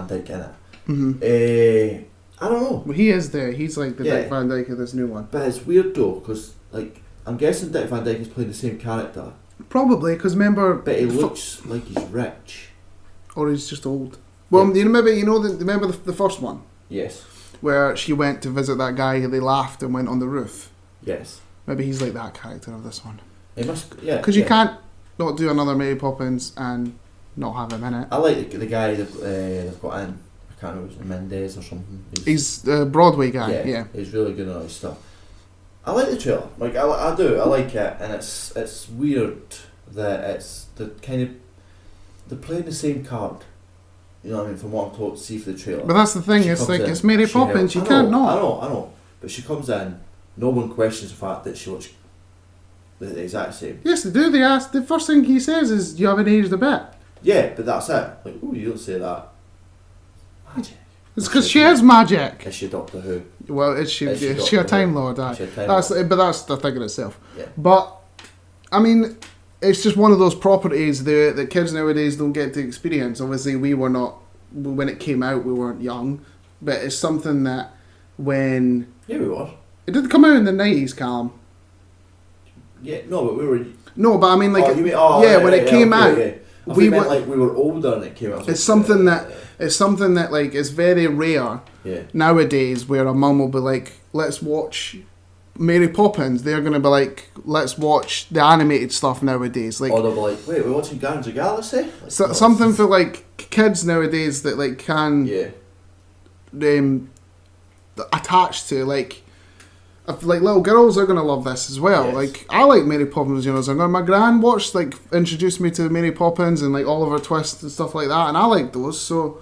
Dyke in it. Mm-hmm. I don't know. Well, he is there. He's like the Yeah. Dick Van Dyke of this new one. But it's weird though, because like I'm guessing Dick Van Dyke is playing the same character, Probably, because remember... but he looks like he's rich. Or he's just old. Well, Yeah. remember the first one? Yes. Where she went to visit that guy who they laughed and went on the roof. Yes. Maybe he's like that character of this one. It must. Yeah. Because you yeah. can't not do another Mary Poppins and not have him in it. I like the guy they've got in. I can't remember his name, Mendez or something. He's the Broadway guy, yeah. He's really good at all his stuff. I like the trailer. Like I do. I like it, and it's weird that it's the kind of they're playing the same card. You know what I mean? From what I'm told to see for the trailer. But that's the thing, She it's comes like, in, it's Mary she Poppins, helps- you can't not. I know. But she comes in, no one questions the fact that she looks the exact same. Yes, they do. They ask. The first thing he says is, "You haven't aged a bit." Yeah, but that's it. Like, oh, you don't say that. Magic. It's because she has magic. Is she Doctor Who? Well, is she? Is she Is she a Doctor Time Who? Lord? Aye. Is she a Time But that's the thing in itself. Yeah. But I mean, it's just one of those properties that kids nowadays don't get to experience. Obviously, we were not when it came out. We weren't young, but it's something that when Yeah, we were. it did come out in the 90s, Callum. Yeah, no, but we were. No, but I mean, like, oh, you mean, when it came out, Yeah. we we meant were- like we were older and it came out. it's something that like is very rare Yeah. nowadays, where a mum will be like, "Let's watch Mary Poppins." They're gonna be like, "Let's watch the animated stuff nowadays." Like, Or they'll be like, wait, we're watching Guardians of the Galaxy? Like, no. something for like kids nowadays that like can Yeah. attach to, like, if, like, little girls are gonna love this as well. Yes. Like, I like Mary Poppins, you know. So my gran watched, like, introduced me to Mary Poppins and like Oliver Twist and stuff like that, and I like those. So,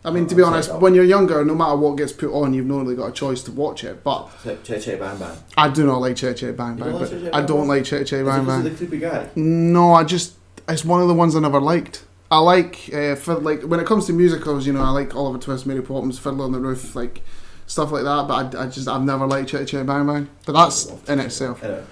I mean, to be I'll honest, take that. when you're younger, no matter what gets put on, you've not really got a choice to watch it. But Che Bang Bang. I do not like Che Che Bang You Bang. don't like But Che Che I Bang don't Bang? like Che Che Is it Bang because of Bang. the creepy guy? No, it's one of the ones I never liked. I like for like when it comes to musicals, you know, I like Oliver Twist, Mary Poppins, Fiddler on the Roof, like stuff like that. But I've never liked Chitty Chitty Bang Bang. But that's in itself. Anyway.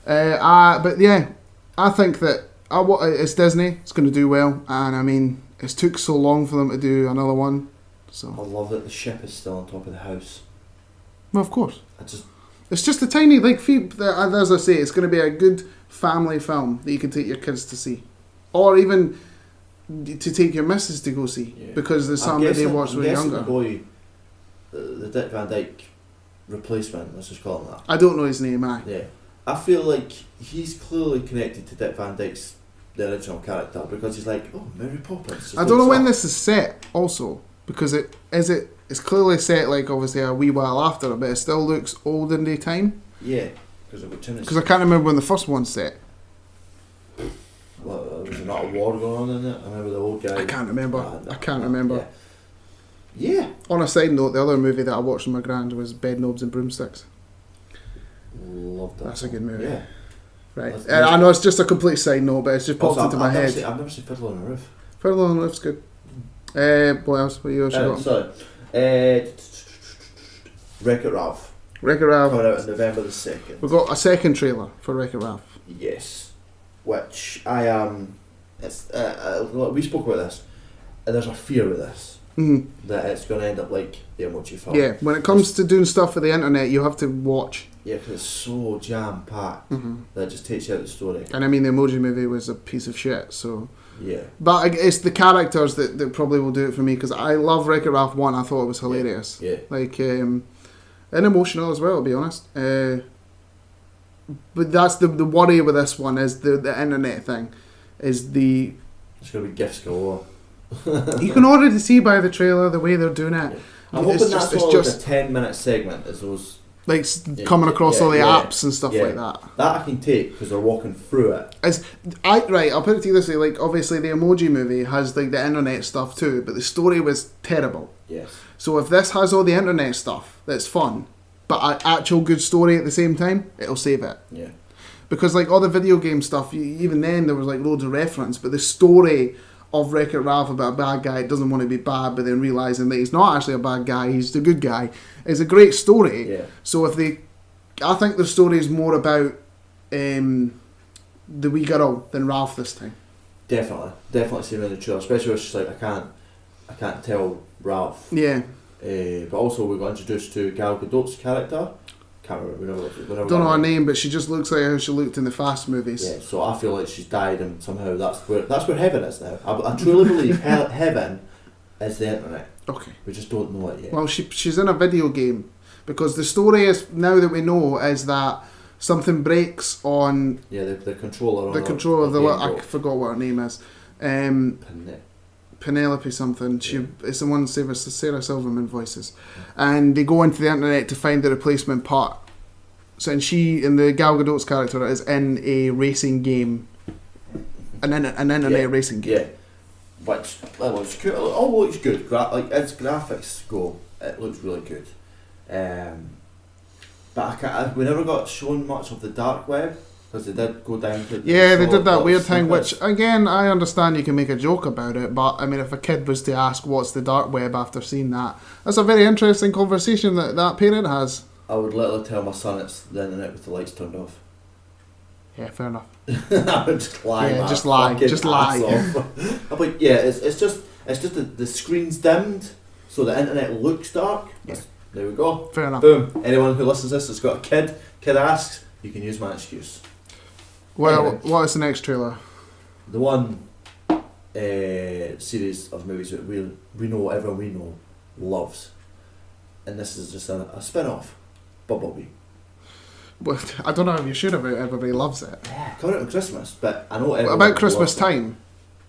But yeah, I think that it's Disney. It's going to do well, and I mean, it's took so long for them to do another one. I So, love that the ship is still on top of the house. well, of course, It's just a tiny as I say, it's going to be a good family film that you can take your kids to see, or even to take your missus to go see Yeah. because there's some that they watched when younger. The boy, the Dick Van Dyke replacement, let's just call him that. I don't know his name. Yeah, I feel like he's clearly connected to Dick Van Dyke's the original character because he's like, oh, Mary Poppins. Just I don't know looks when up. this is set. Also, because it's clearly set like obviously a wee while after it, but it still looks olden day time. Yeah, because of Tunis. Because I can't remember when the first one's set. Well, was there not a war going on in it? I remember the old guy. I can't remember. No, I can't remember. Yeah. On a side note, the other movie that I watched with my grand was Bedknobs and Broomsticks. Love that. That's a good movie. Yeah. Right. That's And I know it's just a complete side note, but it's just popped Also, into my head. I've never seen Fiddler on the Roof. Fiddler on the Roof's good. What else? What you got? Sorry. Wreck-It Ralph. Wreck-It Ralph. Coming out on November the 2nd. We've got a second trailer for Wreck-It Ralph. Yes. Which I am... we spoke about this. And there's a fear with this. Mm. That it's going to end up like the Emoji Film. Yeah, when it comes to doing stuff for the internet, you have to watch. Yeah, because it's so jam-packed Mm-hmm. that it just takes you out of the story. And I mean, the Emoji Movie was a piece of shit, so... Yeah. But it's the characters that probably will do it for me, because I love Wreck-It Ralph 1, I thought it was hilarious. Yeah. Like, and emotional as well, to be honest. But that's the worry with this one, is the internet thing. Is the... It's going to be gifts galore. You can already see by the trailer the way they're doing it. Yeah. I'm hoping that's all like a 10-minute segment as those... Like coming across all the yeah, apps and stuff yeah. like that. That I can take because they're walking through it. Right, I'll put it to you this way, like obviously the Emoji Movie has like the internet stuff too, but the story was terrible. Yes. So if this has all the internet stuff that's fun, but an actual good story at the same time, it'll save it. Yeah. Because like all the video game stuff, even then there was like loads of reference, but the story of Wreck-It Ralph about a bad guy that doesn't want to be bad, but then realising that he's not actually a bad guy, he's the good guy, is a great story. Yeah. So I think the story is more about the wee girl than Ralph this time. Definitely seeing in the trailer, especially when she's like, I can't tell Ralph. Yeah. But also we got introduced to Gal Gadot's character. Can't remember. Don't know her name, but she just looks like how she looked in the Fast movies. Yeah, so I feel like she's died, and somehow that's where heaven is now. I truly believe heaven is the internet. Okay. We just don't know it yet. Well, she's in a video game, because the story is, now that we know, is that something breaks on Yeah, the controller. the on control of the. game I broke. forgot what her name is. Penelope something. It's the one Sarah Silverman voices, and they go into the internet to find the replacement part. So, and the Gal Gadot's character is in a racing game, an internet racing game. Yeah, which looks cool. All looks good. Like as graphics go, it looks really good. But we never got shown much of the dark web, because they did go down to. Yeah, they did that little weird thing, snippets. which again I understand you can make a joke about it, but I mean, if a kid was to ask what's the dark web after seeing that, that's a very interesting conversation that parent has. I would literally tell my son it's the internet with the lights turned off. Yeah, fair enough. I would just lie. Yeah, my just lie, fucking just lie. ass off. I'm like, yeah, it's just the screen's dimmed, so the internet looks dark. Yeah. There we go. Fair enough. Boom. Anyone who listens to this has got a kid asks, you can use my excuse. Well, Anyway. what is the next trailer? The one series of movies that we know, everyone we know loves, and this is just a spin-off. Bumblebee. Well, I don't know if you're sure about it, everybody loves it. Yeah, coming out on Christmas, but I know What everyone about Christmas loves it. time?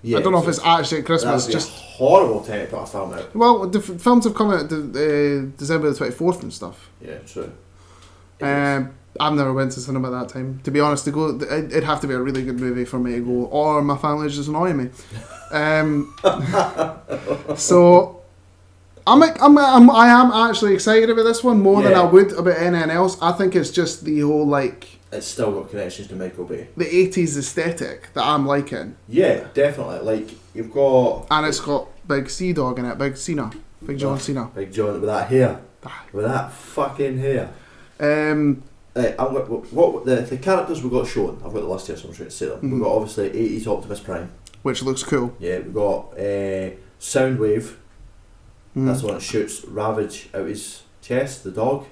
Yeah, I don't know if so it's actually at Christmas. that'd be Just a horrible time to put a film out. well, the films have come out December the 24th and stuff. Yeah, true. It is. I've never went to cinema at that time. To be honest, to go, it'd have to be a really good movie for me to go, or my family just annoy me. So I am actually excited about this one more than Yeah. I would about anything else. I think it's just the whole like It's still got connections to Michael Bay. the 80s aesthetic that I'm liking, Yeah, definitely. Like you've got and it's got Big Sea Dog in it, Big John Cena. Big John with that hair, with that fucking hair. what the characters we got shown. I've got the list here, so I'm trying to say them. We've got obviously 80s Optimus Prime. Which looks cool. Yeah, we've got Soundwave. That's the one that shoots Ravage out his chest, the dog.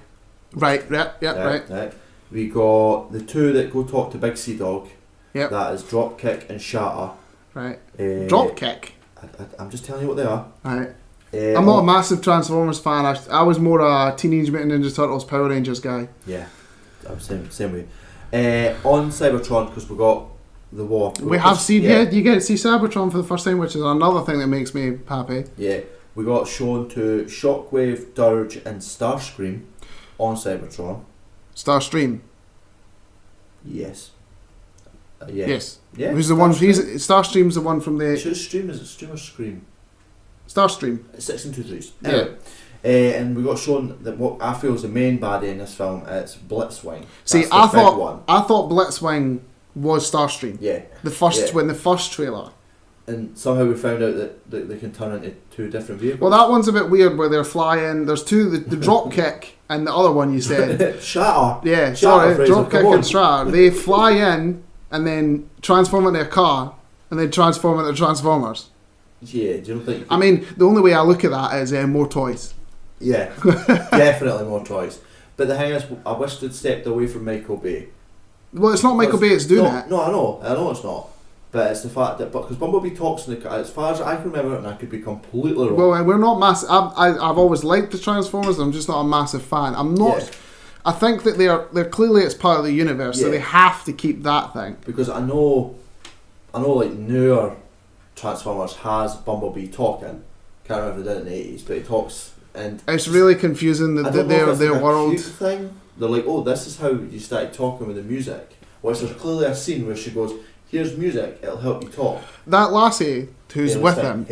Right, right. We got the two that go talk to Big Sea Dog. Yep. That is Dropkick and Shatter. Right. Dropkick? I'm just telling you what they are. Right. I'm not a massive Transformers fan. I was more a Teenage Mutant Ninja Turtles Power Rangers guy. Yeah, I'm same way. On Cybertron, because we got the war. We have seen, you get to see Cybertron for the first time, which is another thing that makes me happy. Yeah, we got shown to Shockwave, Dirge and Starscream on Cybertron. Starstream? Yes. Yes. Yeah. Who's the one? Starstream's the one from the... Should Stream, is it Stream or Scream? Starstream. 6 and 2 3s. Yeah. Anyway, and we got shown that what I feel is the main baddie in this film. It's Blitzwing. See, I thought Blitzwing was Starstream. Yeah. When the first trailer. And somehow we found out that they can turn into two different vehicles. Well, that one's a bit weird where they're flying. There's two, the Dropkick and the other one you said. Shatter. Yeah, Shatter, sorry, Dropkick and Shatter. They fly in and then transform into a car and then transform into Transformers. Yeah, do you not think... I mean, the only way I look at that is more toys. Yeah, definitely more toys. But the thing is, I wish they'd stepped away from Michael Bay. Well, it's not Michael Bay that's doing it. No, I know it's not. But it's the fact that, because Bumblebee talks in the car, as far as I can remember, and I could be completely wrong. Well, we're not massive. I've always liked the Transformers. I'm just not a massive fan. I'm not. Yeah. I think that they're clearly it's part of the universe, so they have to keep that thing. Because I know, like newer Transformers has Bumblebee talking. Can't remember if they did it in the 80s, but he talks, and it's really confusing that their world cute thing. They're like, oh, this is how you started talking with the music. Whereas there's clearly a scene where she goes, here's music, it'll help you talk. That lassie who's with him,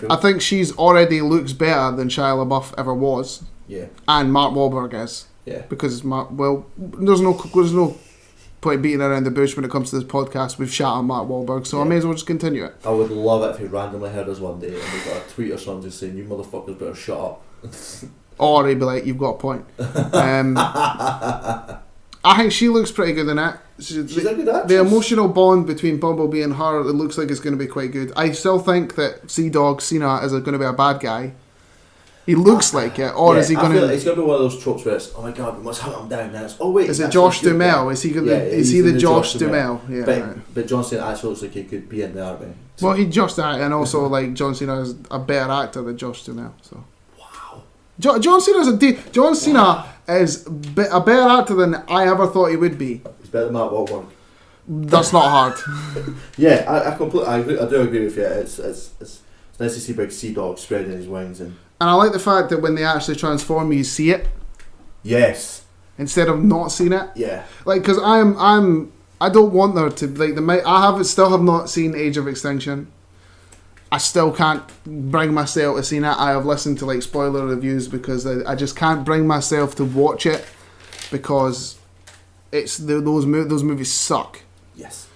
I think she's already looks better than Shia LaBeouf ever was. Yeah. And Mark Wahlberg is. Yeah. Because there's no point beating around the bush when it comes to this podcast. We've shot on Mark Wahlberg, so I may as well just continue it. I would love it if he randomly heard us one day and we got a tweet or something just saying, you motherfuckers better shut up. Or he'd be like, you've got a point. I think she looks pretty good in it. She's a good actress. The emotional bond between Bumblebee and her, it looks like it's going to be quite good. I still think that Sea-Dog Cena is going to be a bad guy. He looks like it, or is he going to? It's going to be one of those tropes where it's, oh my god, we must hunt him down now. Oh wait, is it Josh Duhamel? Is he going? Is he the Josh Duhamel? Yeah, but John Cena actually looks like he could be in the army. Well, he just and also like John Cena is a better actor than Josh Duhamel. So wow, John Cena is a better actor than I ever thought he would be. He's better than Mark Wahlberg. That's not hard. Yeah, I completely agree. I do agree with you. It's nice to see Big Sea Dog spreading his wings and I like the fact that when they actually transform, you see it. Yes. Instead of not seeing it. Yeah. Like, because I don't want there to like still have not seen Age of Extinction. I still can't bring myself to see it. I have listened to like spoiler reviews because I just can't bring myself to watch it because it's those movies suck. Yes.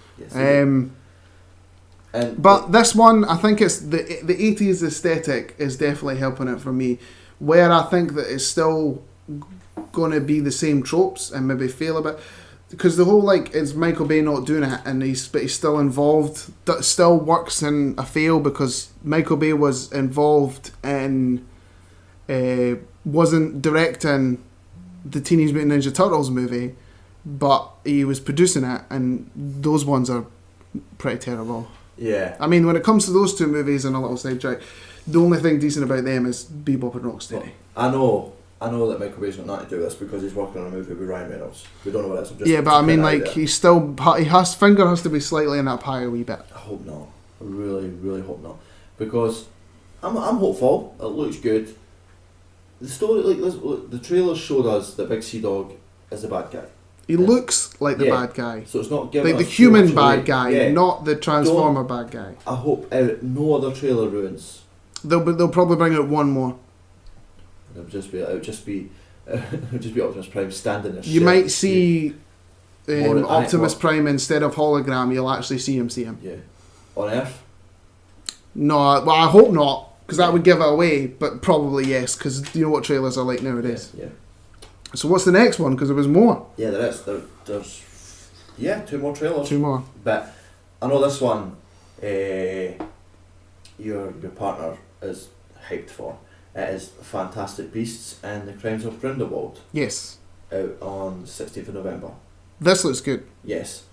But this one, I think it's the 80s aesthetic is definitely helping it for me. Where I think that it's still going to be the same tropes and maybe fail a bit. Because the whole, like, it's Michael Bay not doing it and he's still involved. That still works in a fail because Michael Bay was involved in... wasn't directing the Teenage Mutant Ninja Turtles movie, but he was producing it, and those ones are pretty terrible. Yeah. I mean, when it comes to those two movies and a little sidetrack, the only thing decent about them is Bebop and Rocksteady. Well, I know that Michael Bay's not to do this because he's working on a movie with Ryan Reynolds. We don't know what it is. Yeah, but I mean, like, he's still... His finger has to be slightly in that pie a wee bit. I hope not. I really, really hope not. Because I'm hopeful. It looks good. The story, like, the trailer showed us that Big Sea Dog is the bad guy. He looks like the bad guy. So it's not giving like us the human away. bad guy, not the Transformer bad guy. I hope no other trailer ruins. They'll probably bring out one more. It would just be Optimus Prime standing there. You might see Optimus Prime instead of hologram. You'll actually see him. Yeah. On Earth? No, well, I hope not, because that would give it away. But probably yes, because you know what trailers are like nowadays. Yeah. So what's the next one? Because there was more. Yeah, there is. There's 2 more trailers. 2 more. But I know this one, your partner is hyped for. It is Fantastic Beasts and the Crimes of Grindelwald, Yes. out on 16th of November. This looks good. Yes.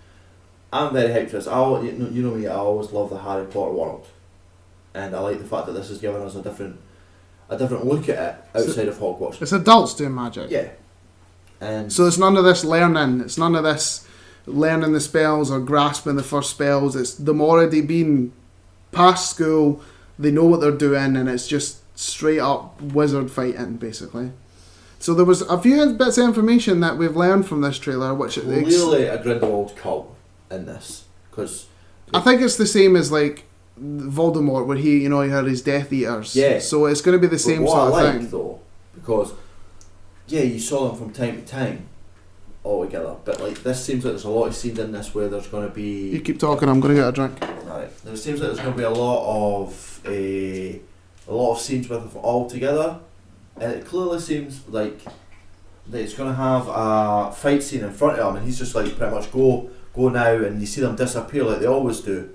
I'm very hyped for this. You know me, I always love the Harry Potter world. And I like the fact that this is giving us a different look at it outside of Hogwarts. It's adults doing magic. Yeah. And So it's none of this learning. It's none of this learning the spells or grasping the first spells. It's them already been past school. They know what they're doing, and it's just straight up wizard fighting, basically. So there was a few bits of information that we've learned from this trailer, which clearly a Grindelwald cult in this. Because I think it's the same as like Voldemort, where he had his Death Eaters. Yeah. So it's going to be the same what sort I of like, thing. though, because you saw them from time to time all together, but like this seems like there's a lot of scenes in this where there's going to be. You keep talking. I'm going to get a drink. Right. There seems like there's going to be a lot of scenes with them all together, and it clearly seems like that it's going to have a fight scene in front of him, and he's just like pretty much go now, and you see them disappear like they always do.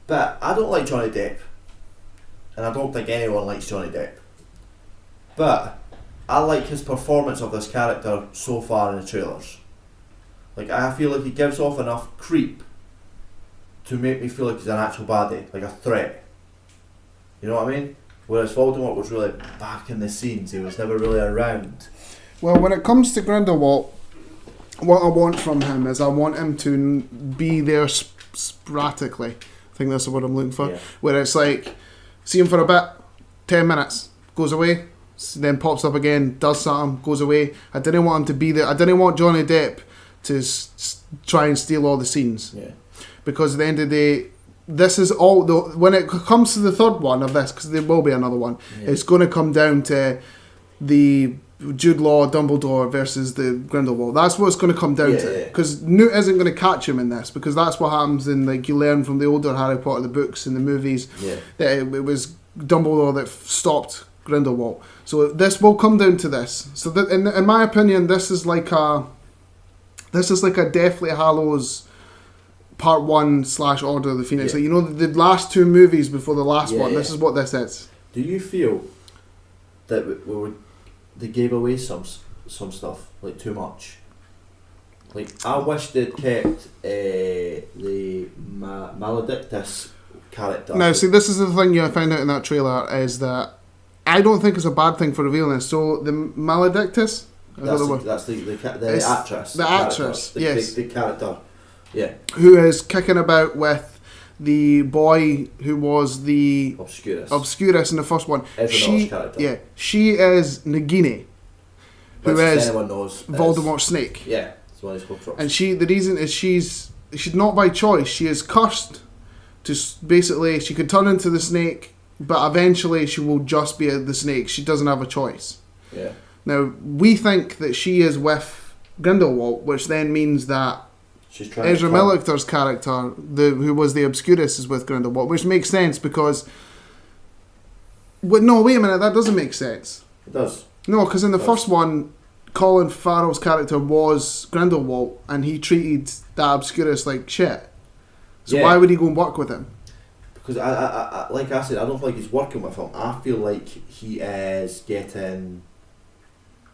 But I don't like Johnny Depp, and I don't think anyone likes Johnny Depp. But I like his performance of this character so far in the trailers. Like, I feel like he gives off enough creep to make me feel like he's an actual baddie, like a threat. You know what I mean? Whereas Voldemort was really back in the scenes, he was never really around. Well, when it comes to Grindelwald, what I want from him is I want him to be there sporadically. I think that's the word I'm looking for. Yeah. Where it's like, see him for a bit, 10 minutes, goes away, then pops up again, does something, goes away. I didn't want him to be there. I didn't want Johnny Depp to try and steal all the scenes. Yeah. Because at the end of the day, this is all, when it comes to the third one of this, because there will be another one, it's going to come down to the Jude Law, Dumbledore versus the Grindelwald. That's what it's going to come down to. Because Newt isn't going to catch him in this, because that's what happens in, like, you learn from the older Harry Potter, the books and the movies, that it was Dumbledore that stopped Grindelwald. So this will come down to this. So that, in my opinion, this is like a Deathly Hallows Part 1 / Order of the Phoenix. Yeah. Like, the last 2 movies before the last one. This is what this is. Do you feel that they gave away some stuff, like, too much? Like, I wish they'd kept the Maledictus character. Now, see, this is the thing you find out in that trailer, is that I don't think it's a bad thing for revealing this. So, the Maledictus? That's the actress. The actress, yes. The character, yeah. Who is kicking about with the boy who was the Obscurus in the first one. Everyone's character. Yeah, she is Nagini, who is anyone knows Voldemort's snake. Yeah, it's one of his close. And the reason is she's not by choice. She is cursed to basically, she could turn into the snake, but eventually she will just be the snake. She doesn't have a choice. Yeah. Now, we think that she is with Grindelwald, which then means that Ezra Miller's character, who was the Obscurus, is with Grindelwald, which makes sense because... No, wait a minute, that doesn't make sense. It does. No, because in the first one, Colin Farrell's character was Grindelwald, and he treated that Obscurus like shit. So why would he go and work with him? Because, I like I said, I don't feel like he's working with him. I feel like he is getting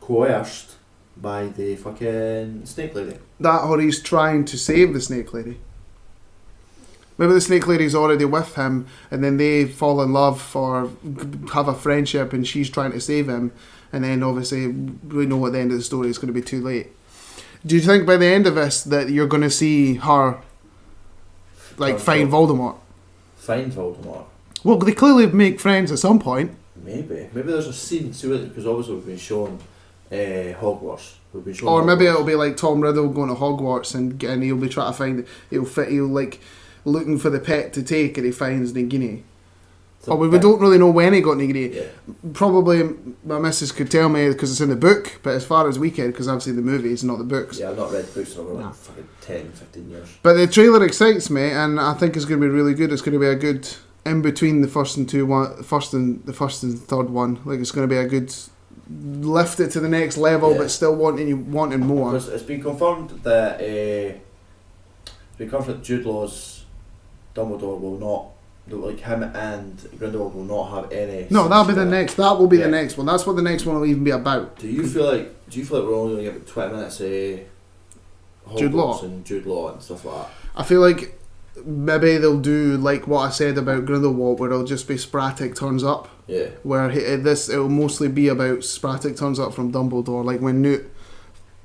coerced by the fucking snake lady. That, or he's trying to save the snake lady. Maybe the snake lady's already with him, and then they fall in love or have a friendship, and she's trying to save him, and then obviously we know at the end of the story it's going to be too late. Do you think by the end of this that you're going to see her find Voldemort? Find Voldemort? Well, they clearly make friends at some point. Maybe there's a scene to it, because obviously we've been shown Hogwarts. Or maybe it'll be like Tom Riddle going to Hogwarts and he'll be trying to find he'll like looking for the pet to take, and he finds Nagini. Or we don't really know when he got Nagini. Yeah. Probably my missus could tell me because it's in the book, but as far as we can, because I've seen the movies, not the books. Yeah, I've not read the books in over fucking 10, 15 years. But the trailer excites me, and I think it's going to be really good. It's going to be a good in between the first and third one. Like, it's going to be a good lift it to the next level, Yeah. but still wanting more. Because it's been confirmed that Jude Law's Dumbledore will not, like him and Grindelwald will not have any. No, that'll be the next. That will be Yeah. the next one. That's what the next one will even be about. Do you feel like we're only going to give it 20 minutes of Jude Law. Hogwarts and Jude Law and stuff like that? I feel like maybe they'll do like what I said about Grindelwald, where it'll just be Spratic turns up. Yeah. Where it'll mostly be about Spratic turns up from Dumbledore, like when Newt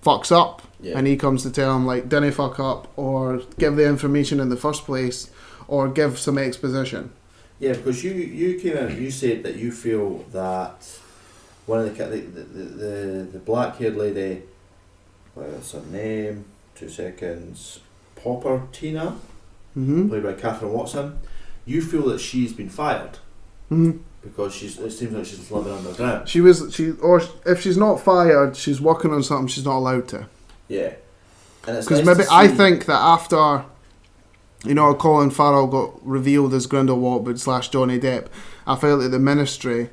fucks up Yeah. and he comes to tell him like, didn't fuck up, or give the information in the first place, or give some exposition. Yeah, because you came out and you said that you feel that one of the black haired lady, what's her name? 2 seconds. Popper Tina, Mm-hmm. played by Catherine Watson. You feel that she's been fired Mm-hmm. because it seems like she's living underground. Or if she's not fired, she's working on something she's not allowed to. Yeah, and it's Because nice maybe to I see- think that after, Colin Farrell got revealed as Grindelwald but / Johnny Depp, I feel that the Ministry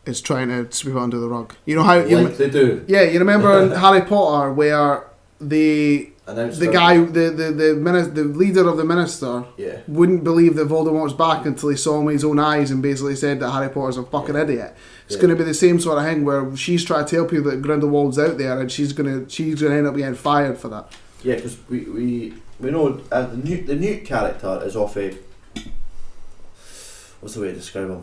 is trying to sweep it under the rug. You know how? like they do. Yeah, you remember in Harry Potter where the Announced guy, the leader of the Minister, Yeah, wouldn't believe that Voldemort was back until he saw him with his own eyes and basically said that Harry Potter's a fucking idiot. It's Yeah. going to be the same sort of thing where she's trying to tell people that Grindelwald's out there, and she's gonna end up getting fired for that. yeah, because we know the Newt character is off a, what's the way to describe him?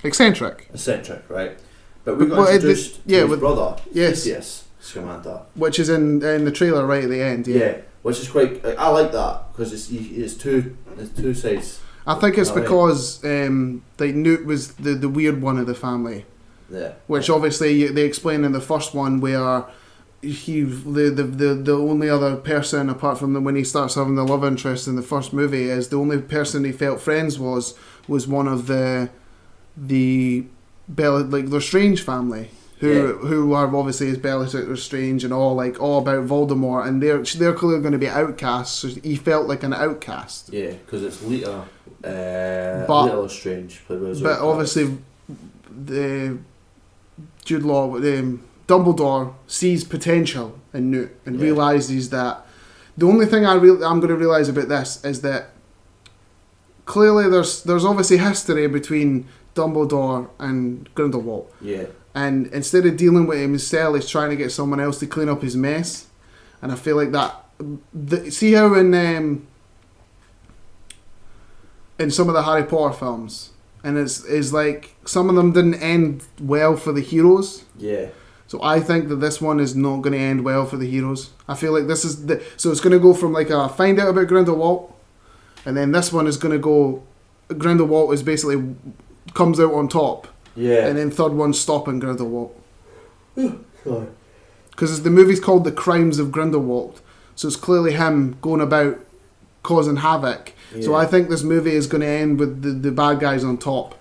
Eccentric. Eccentric, right? But we got Well, introduced to his with- brother, yes. Theseus Scamander. Which is in the trailer right at the end. Yeah, which is quite. I like that because it's two sides. I think it's Oh, yeah. because like Newt was the weird one of the family, Yeah, which obviously they explain in the first one where the only other person apart from when he starts having the love interest in the first movie is the only person he felt friends was one of the Lestrange family. Who are obviously his Bellatrix Lestrange and all about Voldemort, and they're clearly going to be outcasts. So he felt like an outcast. yeah, because it's Lita, But- Lita Lestrange, played by Zoe But Kravitz. obviously, the Jude Law, Dumbledore sees potential in Newt and Yeah. realizes that. The only thing I'm going to realize about this is that clearly there's obviously history between Dumbledore and Grindelwald. Yeah, And instead of dealing with him himself, he's trying to get someone else to clean up his mess. And I feel like that. See how in some of the Harry Potter films, and it's like some of them didn't end well for the heroes. yeah, So I think that this one is not going to end well for the heroes. I feel like this is so it's going to go from like a find out about Grindelwald, and then this one is going to go. Grindelwald is basically comes out on top. yeah. And then third one, stopping Grindelwald. Sorry. Because the movie's called The Crimes of Grindelwald. So it's clearly him going about causing havoc. So Yeah. I think this movie is going to end with the bad guys on top.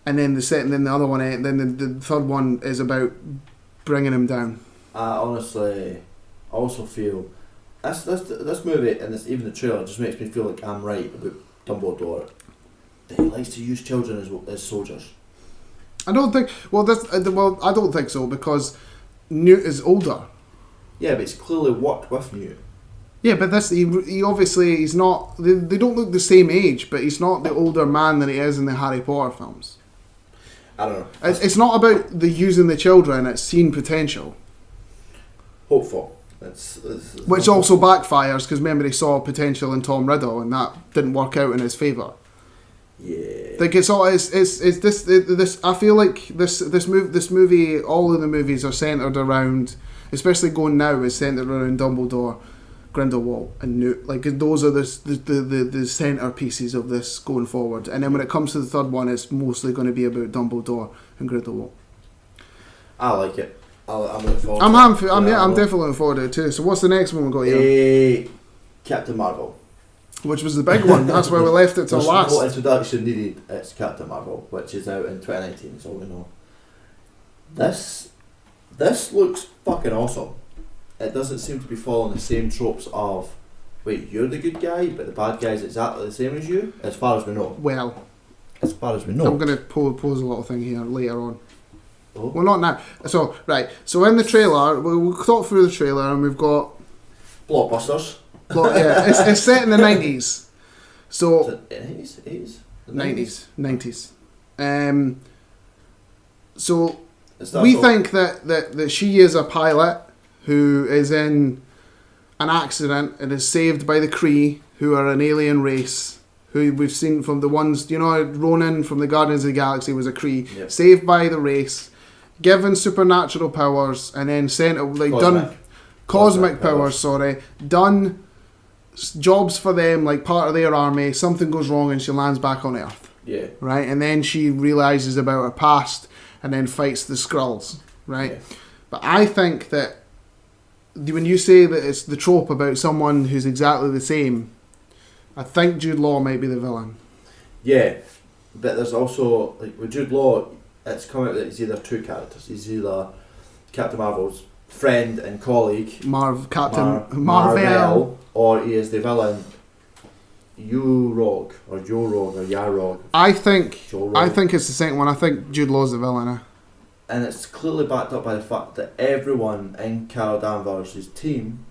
And then then the other one, then the third one is about bringing him down. I honestly also feel this movie and even the trailer just makes me feel like I'm right about Dumbledore. That he likes to use children as soldiers. I don't think, I don't think so because Newt is older. Yeah, but it's clearly worked with Newt. Yeah, but he obviously, he's not, they don't look the same age, but he's not the older man that he is in the Harry Potter films. I don't know. It's not about the using the children, it's seeing potential. Hopeful. Which also backfires because remember he saw potential in Tom Riddle and that didn't work out in his favour. Yeah. Like it's this. I feel like this movie, all of the movies are centered around, especially going now, is centered around Dumbledore, Grindelwald, and Newt. Like those are the centre pieces of this going forward. And then when it comes to the third one, it's mostly going to be about Dumbledore and Grindelwald. I like it. I'm looking forward. I'm definitely looking forward to it too. So what's the next one we got here? Captain Marvel. Which was the big one. That's where we left it till There's last. no introduction needed. It's Captain Marvel, which is out in 2019. Is all we know. This looks fucking awesome. It doesn't seem to be following the same tropes of, wait, you're the good guy, but the bad guy's exactly the same as you. As far as we know. Well, As far as we I'm know. going to pose a little thing here later on. Oh. Well, not now. So, right. So in the trailer, we'll talk through the trailer, and we've got... Blockbusters. Yeah, it's set in the 90s. So... Is it 80s? 80s? The 90s. So Is that we all? think that she is a pilot who is in an accident and is saved by the Kree, who are an alien race, who we've seen from the ones, you know, Ronan from the Guardians of the Galaxy was a Kree, Yep. saved by the race, given supernatural powers, and then sent like done cosmic powers. Done jobs for them, like part of their army. Something goes wrong and she lands back on Earth. Yeah. Right, and then she realizes about her past and then fights the Skrulls, right? Yeah. But I think that when you say that it's the trope about someone who's exactly the same, I think Jude Law might be the villain. Yeah, but there's also, like, with Jude Law, it's come out that he's either two characters. He's either Captain Marvel's friend and colleague, Captain Marvel. Marvel, or he is the villain, Urog, or Jorog, or Yarog. I think Jorog. it's the second one. I think Jude Law's the villain. And it's clearly backed up by the fact that everyone in Carol Danvers' team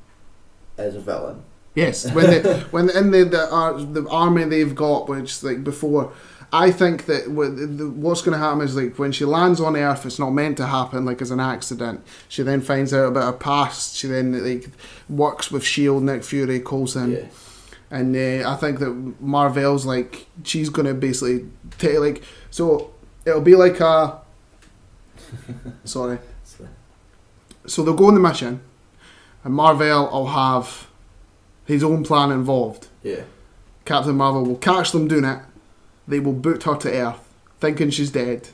is a villain. Yes, when in the army they've got, which like before, I think that what's going to happen is like when she lands on Earth, it's not meant to happen, like as an accident. She then finds out about her past. She then like works with Shield. Nick Fury calls in, Yeah. and I think that Marvel's like she's going to basically take like so it'll be like a sorry. So they'll go on the mission, and Marvel will have his own plan involved. Yeah. Captain Marvel will catch them doing it. They will boot her to Earth, thinking she's dead.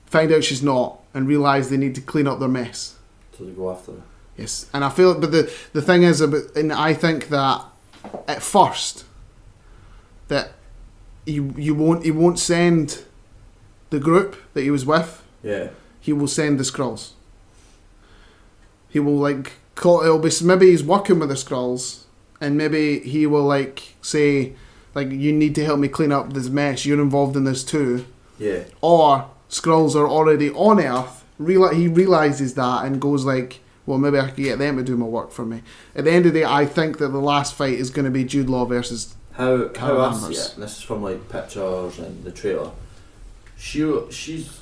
Find out she's not, and realise they need to clean up their mess. So they go after her. Yes, and I feel, but the thing is about, and I think that at first that he won't send the group that he was with. Yeah. He will send the Skrulls. He will like call. It'll be maybe he's working with the Skrulls, and maybe he will like say, like, you need to help me clean up this mess. You're involved in this too. Yeah. Or Skrulls are already on Earth. He realizes that and goes like, well, maybe I could get them to do my work for me. At the end of the day, I think that the last fight is going to be Jude Law versus How Carol I see Danvers. it, and this is from like pictures and the trailer. She's.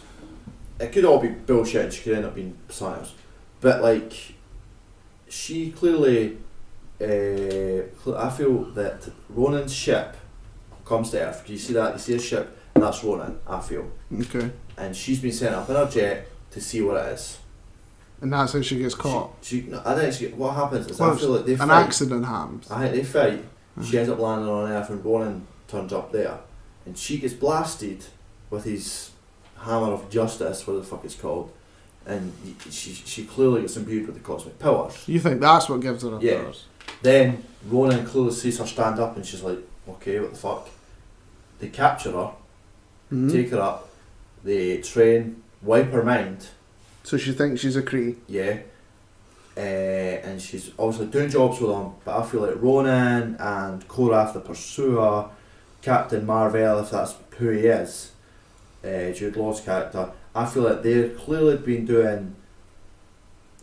It could all be bullshit, and she could end up being science, but like, she clearly. I feel that Ronan's ship comes to Earth. You see that? You see a ship, and that's Ronan. I feel, Okay. and she's been sent up in her jet to see what it is. And that's how she gets caught. No, I think what happens is Well, I feel like they an fight. accident happens. I think they fight. She ends up landing on Earth, and Ronan turns up there, and she gets blasted with his hammer of justice, whatever the fuck it's called, and she clearly gets imbued with the cosmic powers. You think that's what gives her her Yeah. powers? Then Ronan clearly sees her stand up, and she's like, "Okay, what the fuck?" They capture her, Mhm. take her up, they train, wipe her mind. So she thinks she's a Kree. Yeah. And she's obviously doing jobs with them, but I feel like Ronan and Korath the Pursuer, Captain Marvel, if that's who he is, Jude Law's character, I feel like they've clearly been doing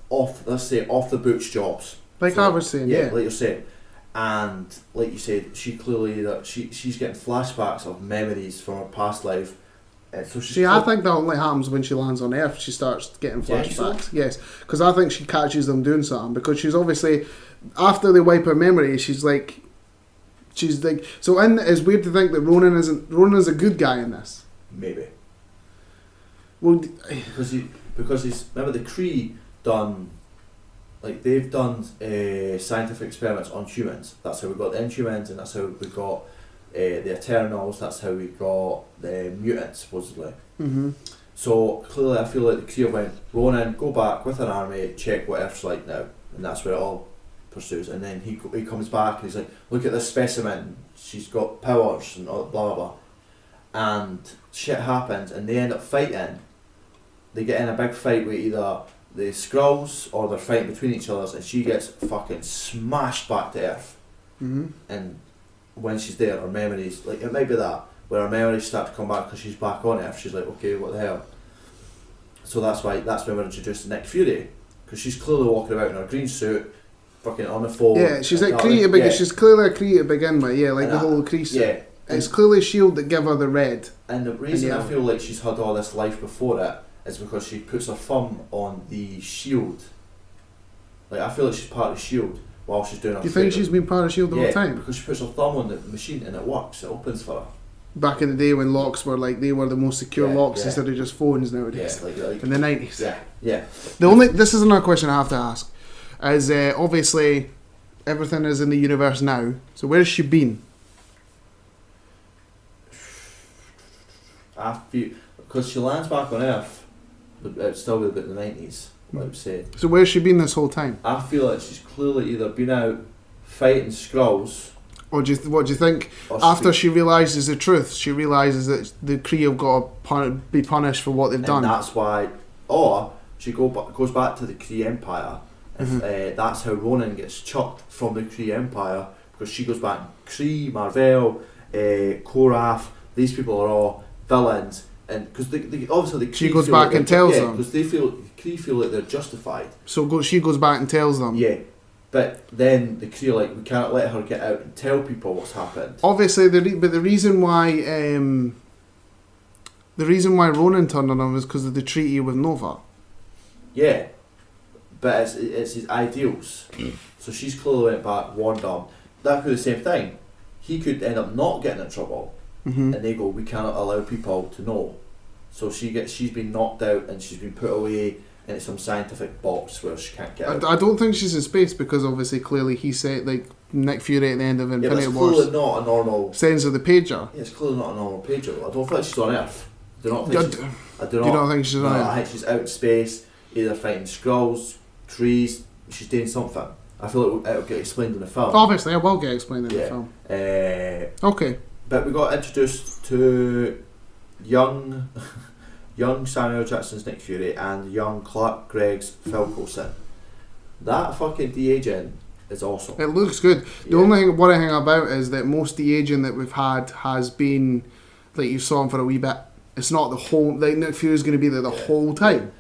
off the books jobs. Like So, I was saying, yeah. like you're saying. And like you said, she's getting flashbacks of memories from her past life. So she's See, I think that only happens when she lands on Earth. She starts getting Do you think so? flashbacks. Yes, because I think she catches them doing something. Because she's obviously, after they wipe her memory, she's like. So it's weird to think that Ronan's a good guy in this. maybe. Well, Because he's remember the Kree done, like they've done scientific experiments on humans. That's how we got the Inhumans, and that's how we got the Eternals. That's how we got the mutants, supposedly. mm-hmm. So clearly, I feel like the Kree went, Ronan, go back with an army, check what Earth's like now, and that's where it all pursues. And then he comes back and he's like, look at this specimen. She's got powers and all, blah blah blah. And shit happens, and they end up fighting. They get in a big fight with either the Skrulls or they're fighting between each other, and she gets fucking smashed back to Earth. Mm-hmm. And when she's there, her memories, like it might be that, where her memories start to come back because she's back on Earth. She's like, okay, what the hell? So that's when we're introduced to Nick Fury, because she's clearly walking about in her green suit, fucking on the phone. Yeah, she's like Kree. She's clearly a Kree to begin with. Yeah, like And the whole Kree suit. Yeah. It's clearly Shield that give her the red. And the reason I yeah. feel like she's had all this life before it is because she puts her thumb on the shield. Like, I feel like she's part of the shield while she's doing her. Do you think she's been part of Shield the whole time? Because she puts her thumb on the machine and it works. It opens for her. Back in the day when locks were like they were the most secure locks yeah. instead of just phones nowadays. Yeah, like in the 90s. Yeah. This is another question I have to ask. Is obviously everything is in the universe now. So where's she been? I feel because she lands back on Earth, it's still about the 90s. I would say. So where's she been this whole time? I feel like she's clearly either been out fighting Skrulls. Or what do you think? After she realises the truth, she realises that the Kree have got to be punished for what they've done. And that's why, or she goes back to the Kree Empire. That's how Ronan gets chucked from the Kree Empire, because she goes back. Kree, Marvel, Korath, these people are all villains, and because obviously the Kree she goes feel back like and tells them because Kree feel like they're justified. So she goes back and tells them. Yeah. But then the Kree are like, we can't let her get out and tell people what's happened. Obviously, the reason why Ronan turned on him was because of the treaty with Nova. Yeah, but it's his ideals. So she's clearly went back, warned him. That could be the same thing. He could end up not getting in trouble, and they go, we cannot allow people to know. So she's been knocked out and she's been put away in some scientific box where she can't get out. I don't think she's in space because obviously clearly he said like Nick Fury at the end of Infinity Wars. It's clearly not a normal. Sends her the pager. Yeah, it's clearly not a normal pager. I don't think she's on Earth. I do not think you don't think she's on Earth? I think she's out in space, either fighting Skrulls, trees. She's doing something. I feel like it'll get explained in the film. Obviously, it will get explained in the film. Okay. But we got introduced to young Samuel Jackson's Nick Fury and young Clark Gregg's Phil Coulson. That fucking de-aging is awesome. It looks good. The only worrying thing about is that most de-aging that we've had has been like you saw him for a wee bit. It's not the whole. Like Nick Fury's going to be there the whole time.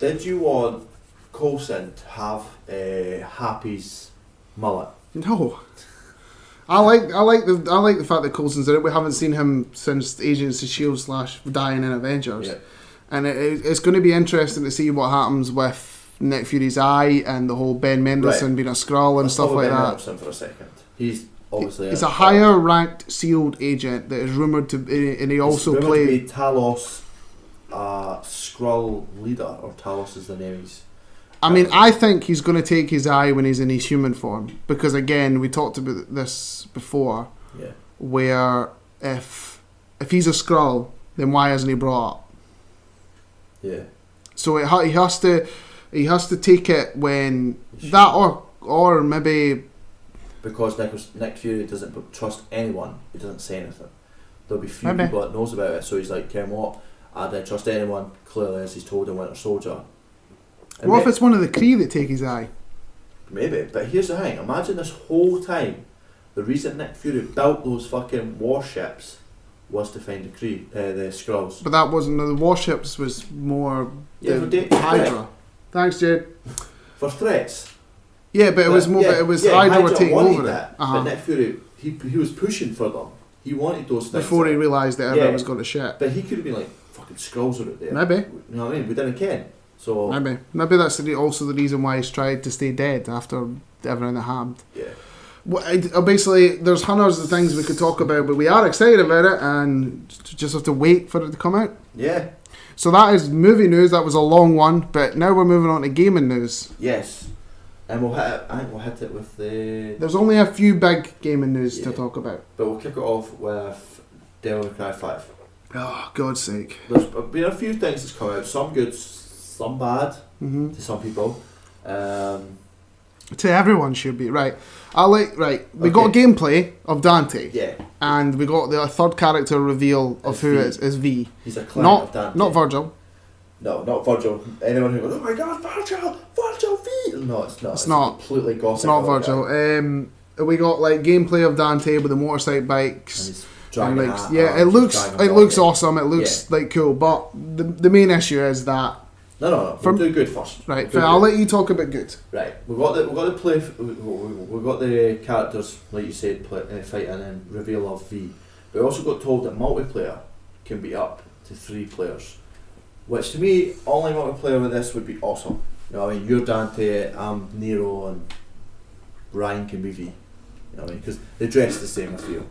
Did you want Coulson to have Happy's mullet? No. I like the fact that Coulson's in it. We haven't seen him since Agents of S.H.I.E.L.D. / dying in Avengers. Yeah. And it's going to be interesting to see what happens with Nick Fury's eye and the whole Ben Mendelsohn being a Skrull and stuff like Ben that. Mendelsohn for a second. He's obviously he's a higher ranked sealed agent that is rumoured to be, and he also played to be Talos, Skrull leader, or Talos is the name he's. I mean, I think he's going to take his eye when he's in his human form, because again, we talked about this before. Yeah. Where if he's a Skrull, then why hasn't he brought up? Yeah. So he has to take it when that or maybe because Nick Fury doesn't trust anyone. He doesn't say anything. There'll be few Maybe. people that knows about it. So he's like, "Ken, what? I don't trust anyone." Clearly, as he's told in Winter Soldier. And what if it's one of the Kree that take his eye? Maybe, but here's the thing. Imagine this whole time, the reason Nick Fury built those fucking warships was to find the Kree, the Skrulls. But that wasn't the warships. Was more for Hydra. Thanks, Jed. For threats. Yeah, but it was more. But it was Hydra were taking over it. But Nick Fury, he was pushing for them. He wanted those things before he realised that everyone was going to shit. But he could have been like, "Fucking Skrulls are out there." Maybe. You know what I mean? We didn't care. So maybe that's also the reason why he's tried to stay dead after everything that happened. Yeah. Well, basically, there's hundreds of things we could talk about, but we are excited about it, and just have to wait for it to come out. Yeah. So that is movie news. That was a long one, but now we're moving on to gaming news. Yes. And we'll hit it. I think we'll hit it with the. There's only a few big gaming news to talk about, but we'll kick it off with Devil May Cry 5. Oh, God's sake! There's been a few things that's come out. Some good, some bad to some people. To everyone should be right. We got gameplay of Dante. Yeah. And we got the third character reveal of who it is V. He's a client of Dante. Not Virgil. No, not Virgil. Anyone who goes, "Oh my God, Virgil V!" No, it's not. It's not. Completely gothic. It's not Virgil. We got gameplay of Dante with the motorcycle bikes. And it looks awesome. It looks cool. But the main issue is that No. We'll do good first. Right, We'll do I'll good. let you talk about good. Right, we got the characters, like you said, fighting and reveal of V. We also got told that multiplayer can be up to 3 players, which to me, online multiplayer with this would be awesome. You know what I mean? You're Dante, I'm Nero, and Ryan can be V. You know what I mean? Because they dress the same, I feel.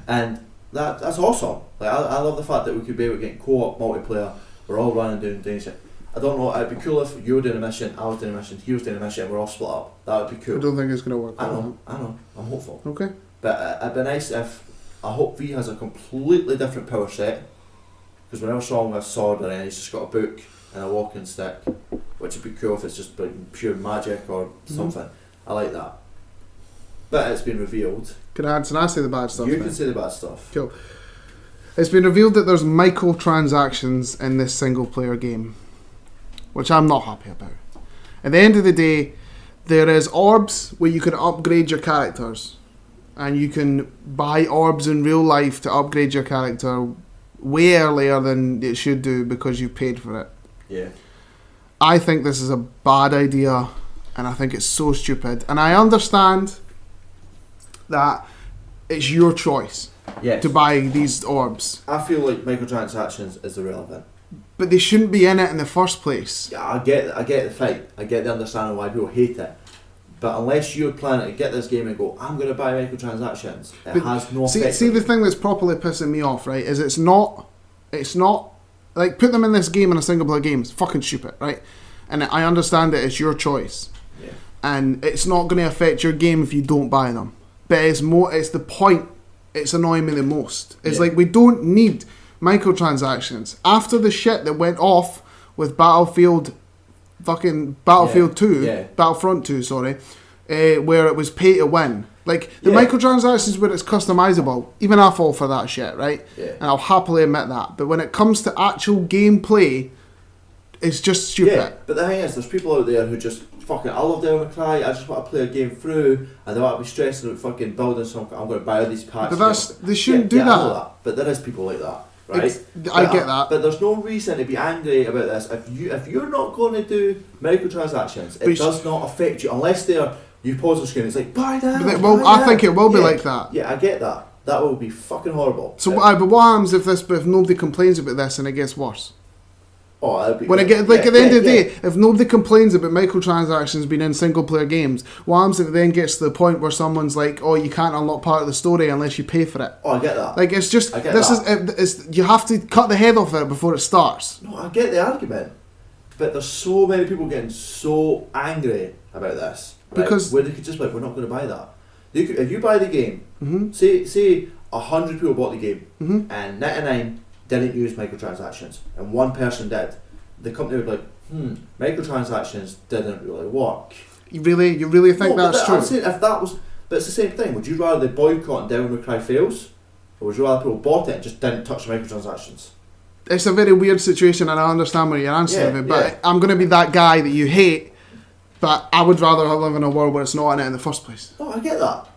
And that's awesome. Like I love the fact that we could be able to get co-op multiplayer. We're all running doing shit. I don't know. It'd be cool if you were doing a mission, I was doing a mission, he was doing a mission, and we're all split up. That would be I cool. don't think it's going to work. I know. I'm hopeful. Okay. But it'd be nice if I hope V has a completely different power set. Because whenever I saw him with a sword, or anything, he's just got a book and a walking stick, which would be cool if it's just like pure magic or something. I like that. But it's been revealed. Can I say the bad stuff? You then? can say the bad stuff. Cool. It's been revealed that there's microtransactions in this single player game, which I'm not happy about. At the end of the day, there is orbs where you can upgrade your characters, and you can buy orbs in real life to upgrade your character way earlier than it should do because you paid for it. Yeah. I think this is a bad idea, and I think it's so stupid. And I understand that it's your choice to buy these orbs, I feel like microtransactions is irrelevant. but they shouldn't be in it in the first place. Yeah, I get the fight. I get the understanding why people hate it. But unless you're planning to get this game and go, I'm going to buy microtransactions, it has no effect. See, the thing that's properly pissing me off, right, is it's not, like, put them in this game in a single player game, it's fucking stupid, right? And I understand that it's your choice. Yeah. And it's not going to affect your game if you don't buy them. But it's the point, it's annoying me the most. It's like, we don't need microtransactions. After the shit that went off with Battlefront 2, Battlefront 2, sorry, where it was pay to win. Like, the microtransactions where it's customizable, even I fall for that shit, right? Yeah. And I'll happily admit that. But when it comes to actual gameplay, it's just stupid. Yeah, but the thing is, there's people out there who just fucking, I love Devil May Cry, I just want to play a game through, and they want to be stressing about fucking building something, I'm going to buy all these packs. But they shouldn't do I know that. that. But there is people like that, right? I get that. But there's no reason to be angry about this. If you're not going to do microtransactions, it does not affect you, unless you pause the screen, it's like, buy that. I think it will be like that. Yeah, I get that. That will be fucking horrible. So, but what happens if nobody complains about this and it gets worse? Oh, that'd be At the end of the day, if nobody complains about microtransactions being in single player games, what happens if it then gets to the point where someone's like, oh, you can't unlock part of the story unless you pay for it? Oh, I get that. Like, it's just, it's you have to cut the head off it before it starts. No, I get the argument, but there's so many people getting so angry about this, right? Because where they could just be like, we're not going to buy that. If you buy the game, Mm-hmm. say 100 people bought the game, and 99 didn't use microtransactions, and one person did, the company would be like, microtransactions didn't really work. You really think that's true? I'm saying if that was, but it's the same thing. Would you rather they boycott and Devil May Cry fails, or would you rather people bought it and just didn't touch the microtransactions? It's a very weird situation, and I understand where you're answering it, but yeah. I'm going to be that guy that you hate, but I would rather live in a world where it's not in it in the first place. No, I get that.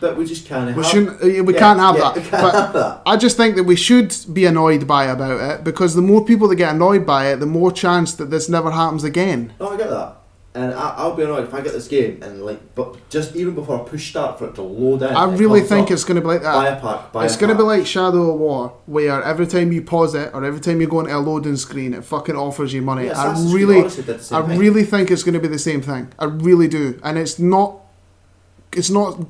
But we just can't have We can't have that. We can't But have that. I just think that we should be annoyed about it, because the more people that get annoyed by it, the more chance that this never happens again. No, I get that. And I'll be annoyed if I get this game and but just even before I push start for it to load in. I really think it's going to be like that. Buy a pack. It's going to be like Shadow of War, where every time you pause it or every time you go into a loading screen, it fucking offers you money. Yes, I Assassin's Creed really think it's going to be the same thing. I really do, and it's not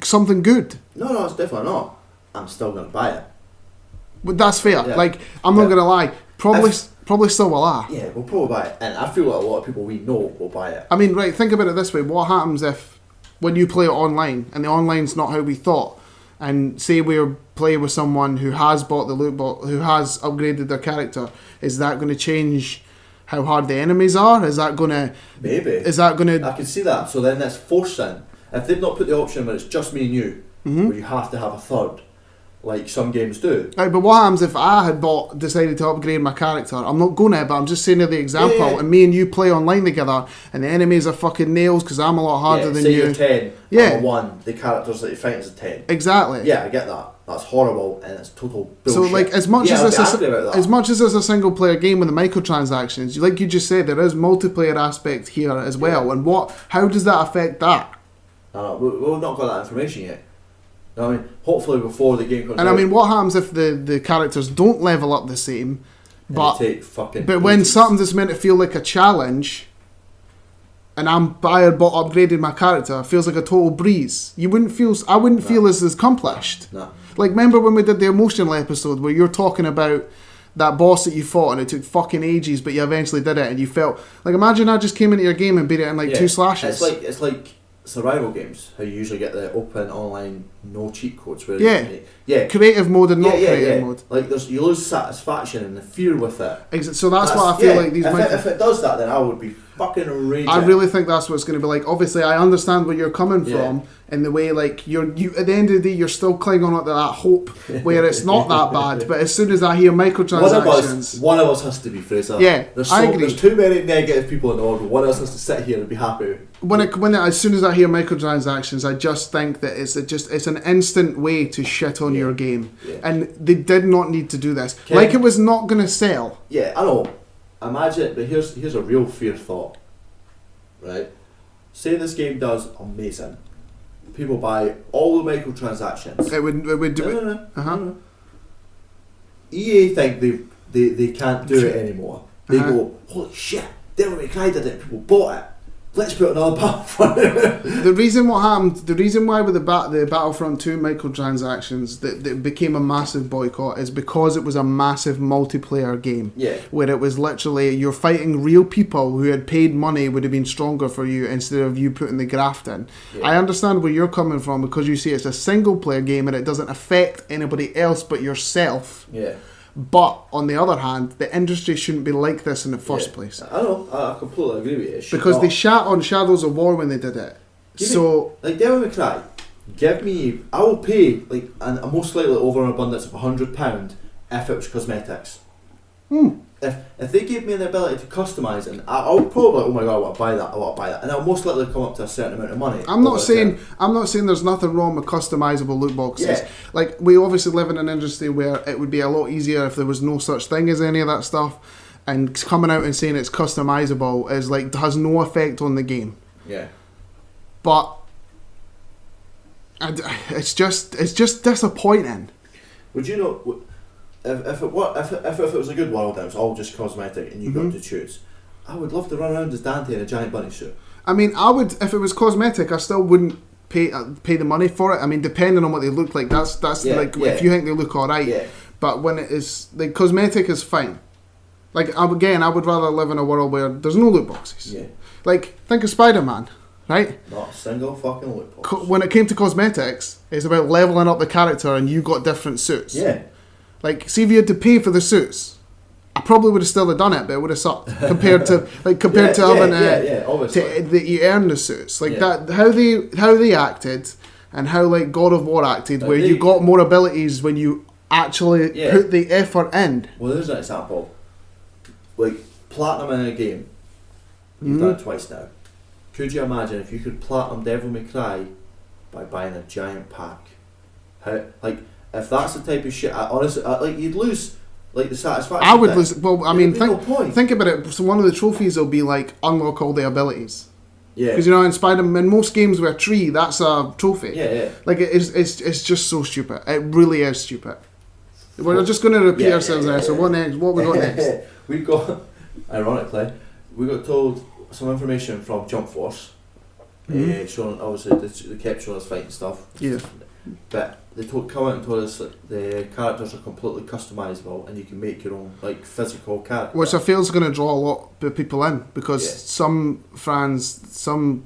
something good. No, it's definitely not. I'm still going to buy it. But that's fair. Yeah. Like, I'm not going to lie. Probably still will I. Yeah, we'll probably buy it. And I feel like a lot of people we know will buy it. I mean, right, think about it this way. What happens if, when you play it online, and the online's not how we thought, and say we're playing with someone who has bought the loot box, who has upgraded their character, is that going to change how hard the enemies are? Is that going to... Maybe. Is that going to... I can see that. So then that's forcing. If they've not put the option where it's just me and you, where you have to have a third, like some games do. Right, but what happens if I had decided to upgrade my character? I'm not going to, but I'm just saying the example. Yeah. And me and you play online together, and the enemies are fucking nails because I'm a lot harder than say you. You're 10, Yeah. I'm a 1, the characters that you fight is a 10. Exactly. Yeah, I get that. that's horrible and it's total So bullshit. like as much Yeah, as I'd be angry about that. as much as it's a single player game with the microtransactions, like you just said, there is multiplayer aspect here as well. And how does that affect that? We've not got that information yet. You know what I mean, hopefully before the game comes And out. I mean, what happens if the characters don't level up the same, and but they take fucking but when 80s. something that's meant to feel like a challenge, and upgraded my character, it feels like a total breeze. I wouldn't feel as accomplished. Nah. Like, remember when we did the emotional episode where you're talking about that boss that you fought and it took fucking ages, but you eventually did it and you felt like, imagine I just came into your game and beat it in like 2 slashes. It's like survival games. How you usually get the open online no cheat codes. Where Yeah. Creative mode and not creative mode. Like you lose satisfaction and the fear with it. So that's what I feel like these. If it does that, then I would be fucking raging. I really think that's what it's going to be like. Obviously, I understand where you're coming Yeah. from in the way, like, you at the end of the day, you're still clinging on to that hope where it's not that bad. But as soon as I hear microtransactions, one of us has to be Fraser. Yeah, I agree. There's too many negative people in the world. One of us has to sit here and be happy. as soon as I hear microtransactions, I just think that it's an instant way to shit on your game, and they did not need to do this. Ken, Like it was not going to sell. Yeah, I know. Imagine it, but here's a real fear thought. Right? Say this game does amazing. People buy all the microtransactions. It would do it. No. EA think they can't do it anymore. They go, holy shit, Devil May Cry did it, people bought it. Let's put another Battlefront. The reason why with the Battlefront 2 microtransactions that became a massive boycott is because it was a massive multiplayer game. Yeah. Where it was literally you're fighting real people who had paid money would have been stronger for you instead of you putting the graft in. Yeah. I understand where you're coming from because you see it's a single player game and it doesn't affect anybody else but yourself. Yeah. But on the other hand, the industry shouldn't be like this in the first place. I know, I completely agree with you. It should Because not. they shat on Shadows of War when they did it. Like Devil May Cry, I will pay like a most likely over an abundance of £100 if it was cosmetics. If they gave me the ability to customise it, I would probably, oh my god, I want to buy that, and I'll most likely come up to a certain amount of money. I'm not saying there's nothing wrong with customizable loot boxes. Yeah. Like, we obviously live in an industry where it would be a lot easier if there was no such thing as any of that stuff, and coming out and saying it's customizable is like has no effect on the game. Yeah. But it's just disappointing. Would you know if it was a good world and it was all just cosmetic and you got to choose? I would love to run around as Dante in a giant bunny suit. I mean, I would if it was cosmetic. I still wouldn't pay the money for it. I mean, depending on what they look like, that's if you think they look alright. Yeah. But when it is like cosmetic is fine. Like I would rather live in a world where there's no loot boxes. Yeah. Like think of Spider-Man, right? Not a single fucking loot box. When it came to cosmetics, it's about leveling up the character and you got different suits. Yeah. Like, see if you had to pay for the suits, I probably would have still done it, but it would have sucked compared to having obviously. that you earn the suits like Yeah. that. How they acted and how like God of War acted, Like where you got more abilities when you actually put the effort in. Well, there's an example. Like platinum in a game, you've done it twice now. Could you imagine if you could platinum Devil May Cry by buying a giant pack? If that's the type of shit, honestly, you'd lose like the satisfaction. I would lose. Well, I mean, no point. think about it. So one of the trophies will be like unlock all the abilities. Yeah. Because in Spider-Man, in most games with a tree, that's a trophy. Yeah. Like it's just so stupid. It really is stupid. We're just going to repeat ourselves there. So what next? What we got next? we got told some information from Jump Force, showing obviously they kept showing us fighting stuff. Yeah. But they come out and told us that the characters are completely customizable and you can make your own like physical character. Which I feel is going to draw a lot of people in because some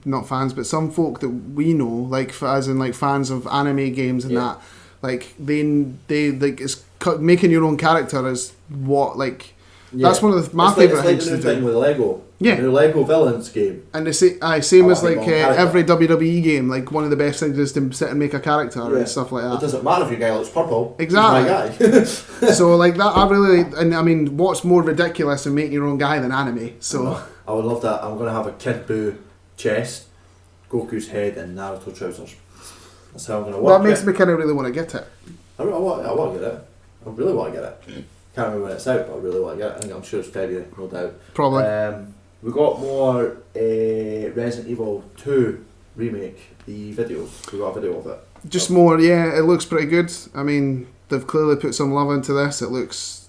not fans, but some folk that we know, like as in like fans of anime games and that, like they like it's making your own character is what like. That's one of my favourite things to do. It's like the new thing do. with Lego. Yeah. The new Lego Villains game. And the same as like character. every WWE game, like one of the best things is to sit and make a character and stuff like It that. doesn't matter if your guy looks purple. Exactly. He's my guy. So like that, and I mean, what's more ridiculous than making your own guy than anime? So I would love that. I'm going to have a Kid Buu chest, Goku's head and Naruto trousers. That's how I'm going to work that makes it. me kind of really want to get it. I want to get it. I really want to get it. Can't remember when it's out, but I really want to get it. I'm sure it's February, no doubt. Probably. We got more Resident Evil 2 remake, the videos. We got a video of it. Just more, yeah, it looks pretty good. I mean, they've clearly put some love into this. It looks...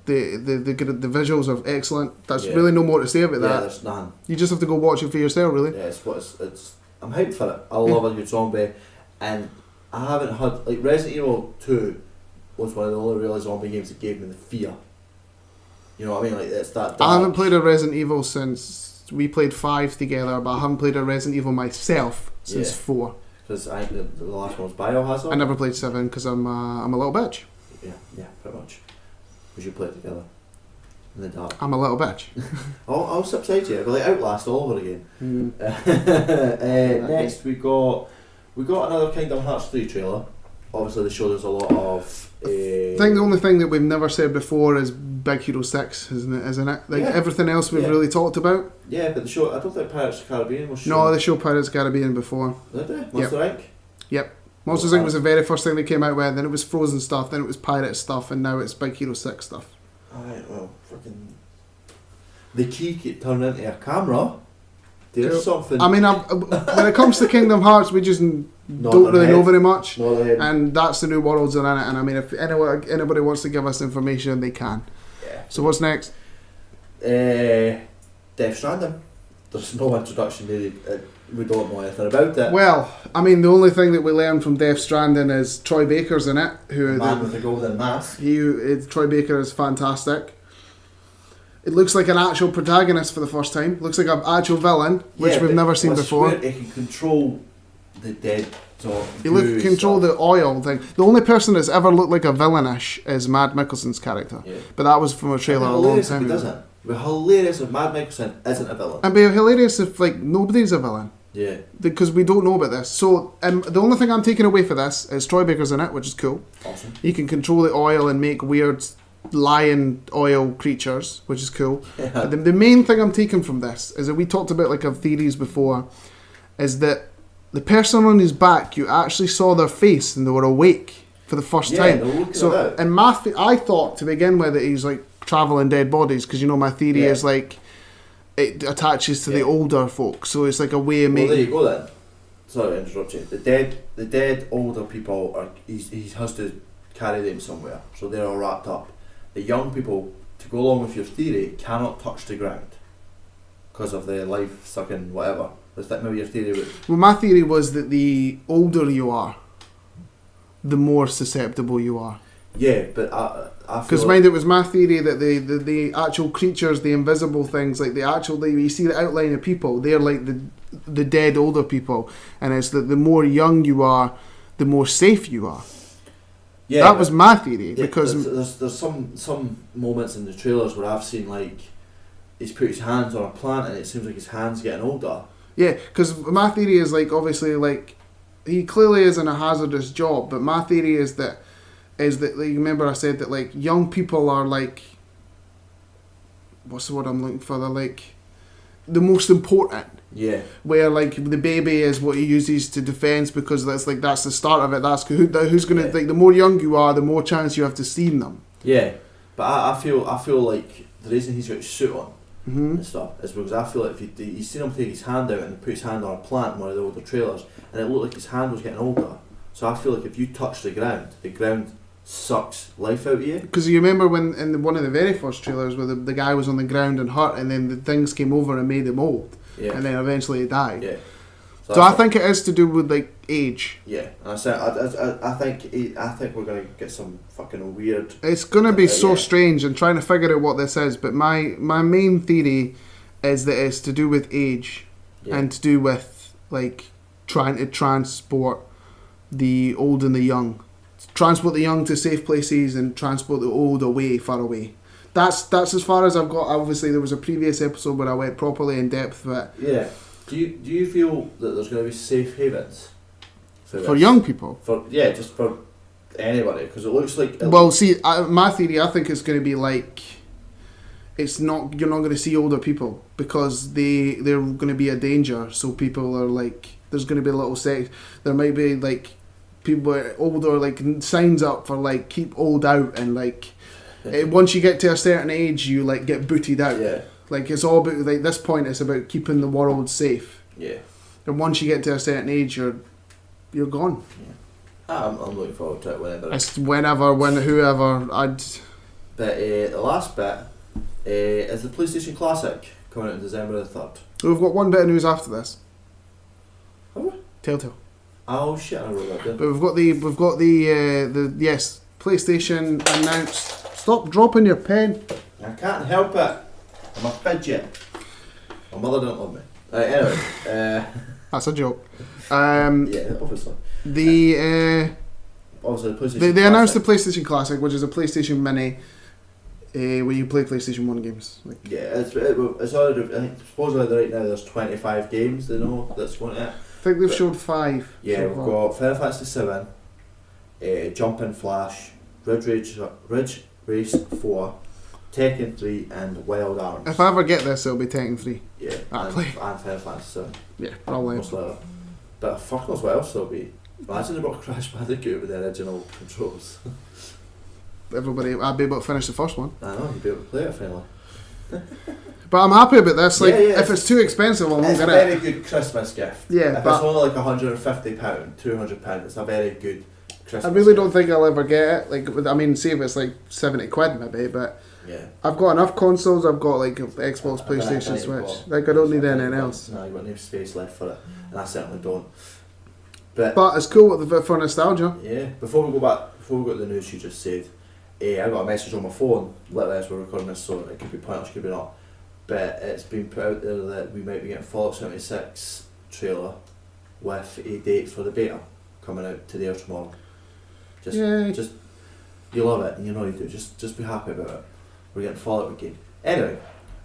The visuals are excellent. There's really no more to say about that. Yeah, there's none. You just have to go watch it for yourself, really. Yeah, it's I'm hyped for it. I love a good zombie, and I haven't had like Resident Evil 2 was one of the only real zombie games that gave me the fear. You know what I mean? Like it's that. Dark. I haven't played a Resident Evil since we played 5 together, but I haven't played a Resident Evil myself since 4. Because I think the last one was Biohazard. I never played 7 because I'm a little bitch. Yeah, pretty much. We should play it together. In the dark. I'm a little bitch. I'll subside you. We'll like Outlast all over again. Next we got another Kingdom Hearts 3 trailer. Obviously they showed us a lot of. I think the only thing that we've never said before is Big Hero 6, isn't it? Like everything else we've really talked about. Yeah, but the show. I don't think Pirates of the Caribbean was shown. No, they showed Pirates of the Caribbean before. Did they? Monster Inc. Yep. Monsters Inc. was the very first thing they came out with. Then it was Frozen stuff. Then it was Pirate stuff, and now it's Big Hero 6 stuff. Alright, well, freaking. The key keep turning into a camera. There's something. I mean, when it comes to Kingdom Hearts, we just don't really know very much. And that's the new worlds are in it. And I mean, if anybody wants to give us information, they can. Yeah. So what's next? Death Stranding. There's no introduction really. We don't know anything about it. Well, I mean, the only thing that we learned from Death Stranding is Troy Baker's in it. The man with the golden mask. Troy Baker is fantastic. It looks like an actual protagonist for the first time. It looks like an actual villain, which we've never seen before. He can control the dead. He can control the oil thing. The only person that's ever looked like a villainish is Mad Mikkelsen's character. Yeah. But that was from a trailer a long time ago. Doesn't. We're hilarious if Mad Mikkelsen isn't a villain. And be hilarious if like nobody's a villain. Yeah. Because we don't know about this. So the only thing I'm taking away for this is Troy Baker's in it, which is cool. Awesome. He can control the oil and make weird lion oil creatures, which is cool. Yeah. The main thing I'm taking from this is that we talked about like our theories before, is that the person on his back, you actually saw their face and they were awake for the first time. So in I thought to begin with that he's like traveling dead bodies, because you know my theory is like it attaches to the older folk, so it's like a way of making. Well, there you go then. Sorry to interrupt you. The dead older people are he has to carry them somewhere, so they're all wrapped up. The young people, to go along with your theory, cannot touch the ground because of the life sucking whatever. Is that maybe your theory? Well, my theory was that the older you are, the more susceptible you are. Yeah, but I because mind it was my theory that the actual creatures, the invisible things, like you see the outline of people, they're like the dead older people, and it's that the more young you are, the more safe you are. Yeah, that was my theory. Because there's some moments in the trailers where I've seen like he's put his hands on a plant and it seems like his hand's getting older. Yeah, because my theory is like obviously like he clearly is in a hazardous job, but my theory is that like, remember I said that like young people are like, what's the word I'm looking for? They're like the most important. Yeah. Where like the baby is what he uses to defense, because that's the start of it. That's who's gonna like the more young you are, the more chance you have to see them. Yeah, but I feel like the reason he's got his suit on and stuff is because I feel like if you seen him take his hand out and put his hand on a plant in one of the older trailers, and it looked like his hand was getting older. So I feel like if you touch the ground sucks life out of you. Because you remember when in one of the very first trailers where the guy was on the ground and hurt, and then the things came over and made him old. Yeah. And then eventually he died. Yeah. So I think it is to do with like age. Yeah, and I think we're gonna get some fucking weird. It's gonna be so strange and trying to figure out what this is. But my main theory is that it's to do with age and to do with like trying to transport the old and the young, transport the young to safe places and transport the old far away. That's as far as I've got. Obviously, there was a previous episode where I went properly in depth with it. Yeah. Do you feel that there's going to be safe havens for young people? Just for anybody, because it looks like. Well, see, my theory, I think it's going to be like, you're not going to see older people because they're going to be a danger. So people are like, there's going to be a little sex. There might be like people older like signs up for like keep old out and like once you get to a certain age you like get booted out. Yeah. Like it's all about like this point it's about keeping the world safe. Yeah. And once you get to a certain age you're gone. Yeah. I'm looking forward to it whenever. It's whoever I'd. But the last bit is the PlayStation Classic coming out on December the 3rd. We've got one bit of news after this. Have we? Telltale. Oh shit! I wrote that down. But we've got the yes PlayStation announced. Stop dropping your pen. I can't help it. I'm a fidget. My mother don't love me. Anyway. That's a joke. Yeah, obviously. Obviously, the PlayStation. They announced the PlayStation Classic, which is a PlayStation Mini, where you play PlayStation 1 games. Like, yeah, it's already. I think supposedly right now there's 25 games. They know that's going to. I think they've showed 5. Yeah, so we've far. got Final Fantasy 7, Jumping Flash, Ridge Race 4, Tekken 3, and Wild Arms. If I ever get this, it'll be Tekken 3. Yeah, I'll and play. Final Fantasy 7. Yeah, probably. Most likely. But fuck knows what else there'll be. Imagine they brought Crash Bandicoot with the original controls. Everybody, I'd be able to finish the first one. I know, you'd be able to play it finally. But I'm happy about this. Like, Yeah, if it's too expensive, I won't It's a get very it. good Christmas gift. Yeah, If but it's only like £150, £200, it's a very good Christmas I really gift. don't think I'll ever get it. Like, I mean, see if it's like 70 quid maybe, but Yeah. I've got enough consoles. I've got like Xbox, I PlayStation, don't Switch. got- Like, I don't need anything else. No, you've got no space left for it. And I certainly don't. But But it's cool for nostalgia. yeah, before we go to the news you just said, I got a message on my phone, literally as we're recording this, so it could be pointless, could be not. But it's been put out there that we might be getting Fallout 76 trailer with a date for the beta coming out today or tomorrow. Yay. Just you love it, and you know you do. Just be happy about it. We're getting Fallout again. Anyway,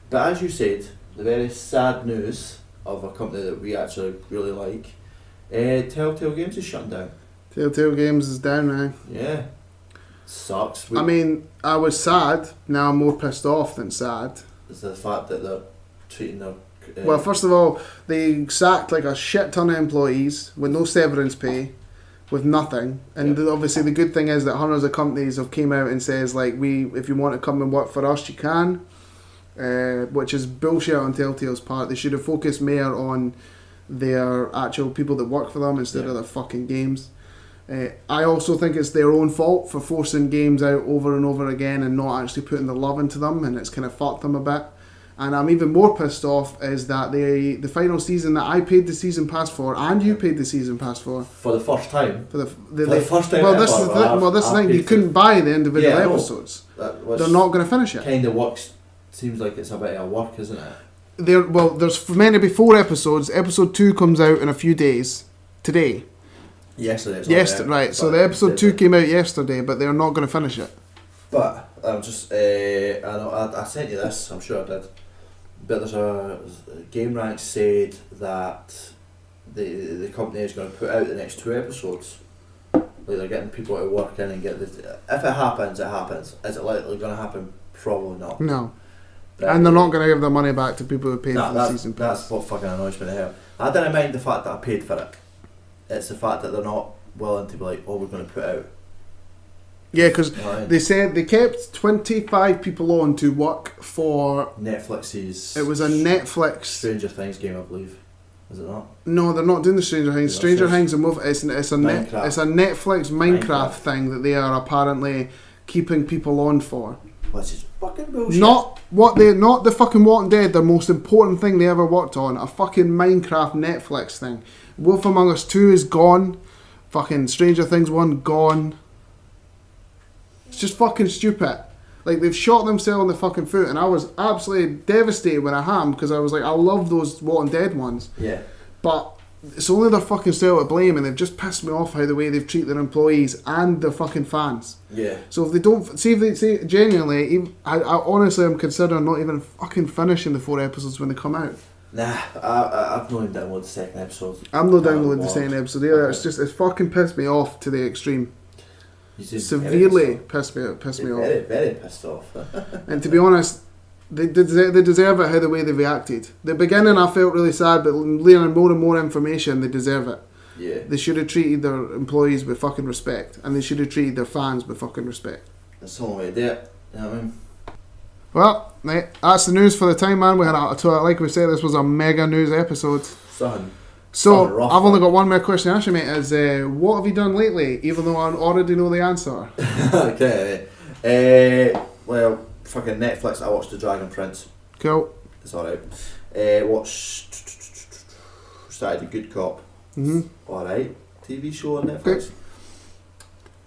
but as you said, the very sad news of a company that we actually really like, Telltale Games is shutting down. Telltale Games is down now. Yeah, sucks. I mean, I was sad. Now I'm more pissed off than sad. It's the fact that they're treating their. Well, first of all, they sacked like a shit ton of employees with no severance pay, with nothing. And obviously, the good thing is that hundreds of companies have came out and says like, if you want to come and work for us, you can. Which is bullshit on Telltale's part. They should have focused more on their actual people that work for them instead of their fucking games. I also think it's their own fault for forcing games out over and over again and not actually putting the love into them, and it's kind of fucked them a bit. And I'm even more pissed off is that the final season that I paid the season pass for and you paid the season pass for the first time. for the first time well, ever, this is the thing. Well, this is the I've thing. You paid couldn't buy the individual Yeah, I know. episodes. That They're not going to finish it. kind of works. Seems like it's a bit of work, isn't it? There's meant to be 4 episodes. Episode 2 comes out in a few days. Today. Yesterday. It's Yes, not right. out, So but the episode 2 it's- came out yesterday, but they're not going to finish it. But I'm just. I know I sent you this. I'm sure I did. But there's a Game Rank said that the company is going to put out the next 2 episodes. Like they're getting people to work in and get the. If it happens, it happens. Is it likely going to happen? Probably not. No. But And they're not going to give their money back to people who paid No, for the that's, season pass. that's what fucking annoys me to hell. I didn't mind the fact that I paid for it. It's the fact that they're not willing to be like, oh, we're going to put out. Yeah, because You know what I mean? they said they kept 25 people on to work for. Netflix's. It was a Netflix. Stranger Things game, I believe. Is it not? No, they're not doing the Stranger Things. Yeah, Stranger that's- Things, it's a Minecraft. it's a Netflix Minecraft Minecraft. thing that they are apparently keeping people on for. Which is fucking bullshit. Not the fucking Walking Dead, the most important thing they ever worked on, a fucking Minecraft Netflix thing. Wolf Among Us 2 is gone. Fucking Stranger Things 1 gone. It's just fucking stupid. Like, they've shot themselves in the fucking foot, and I was absolutely devastated when I ham because I was like, I love those Walking Dead ones. Yeah. But it's only their fucking self to blame, and they've just pissed me off how the way they've treated their employees and their fucking fans. Yeah. So if they don't see, if they say genuinely, even, I honestly am considering not even fucking finishing the 4 episodes when they come out. Nah, I've not even downloaded the second episode. I'm not Can't downloading the watch. second episode either. Okay. It's fucking pissed me off to the extreme. You seem Severely pissed me off. very, very pissed off. And to be honest, they deserve it how the way they reacted. The beginning I felt really sad, but learning more and more information, they deserve it. Yeah. They should have treated their employees with fucking respect, and they should have treated their fans with fucking respect. That's the only way to do it. You know what I mean? Well, mate, that's the news for the time, man. We had like we said, this was a mega news episode. Something So rough, I've only like. got one more question to ask you, mate. Is what have you done lately? Even though I already know the answer. Okay. Well, fucking Netflix. I watched The Dragon Prince. Cool. It's alright. Watched. Started The Good Cop. Mhm. Alright. TV show on Netflix.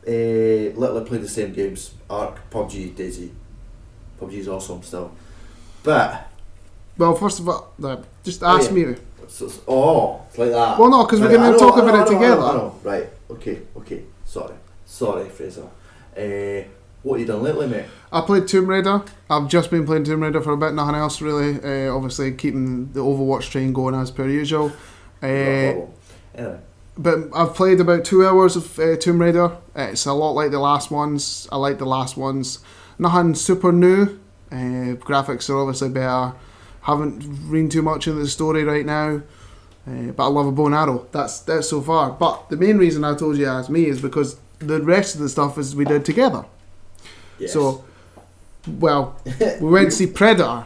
Literally played the same games. Ark, PUBG, Daisy. PUBG's awesome still. But. Well, first of all, just ask me. It's like that. Well, no, because we're Right, going to talk about it together. I know. Right. Okay. Sorry, Fraser. What have you done lately, mate? I played Tomb Raider. I've just been playing Tomb Raider for a bit, nothing else really. Obviously, keeping the Overwatch train going as per usual. Anyway. But I've played about 2 hours of Tomb Raider. It's a lot like the last ones. I like the last ones. Nothing super new. Graphics are obviously better. Haven't read too much into the story right now. But I love a bow and arrow. That's so far. But the main reason I told you to ask me is because the rest of the stuff is we did together. Yes. So, well, we went to see Predator.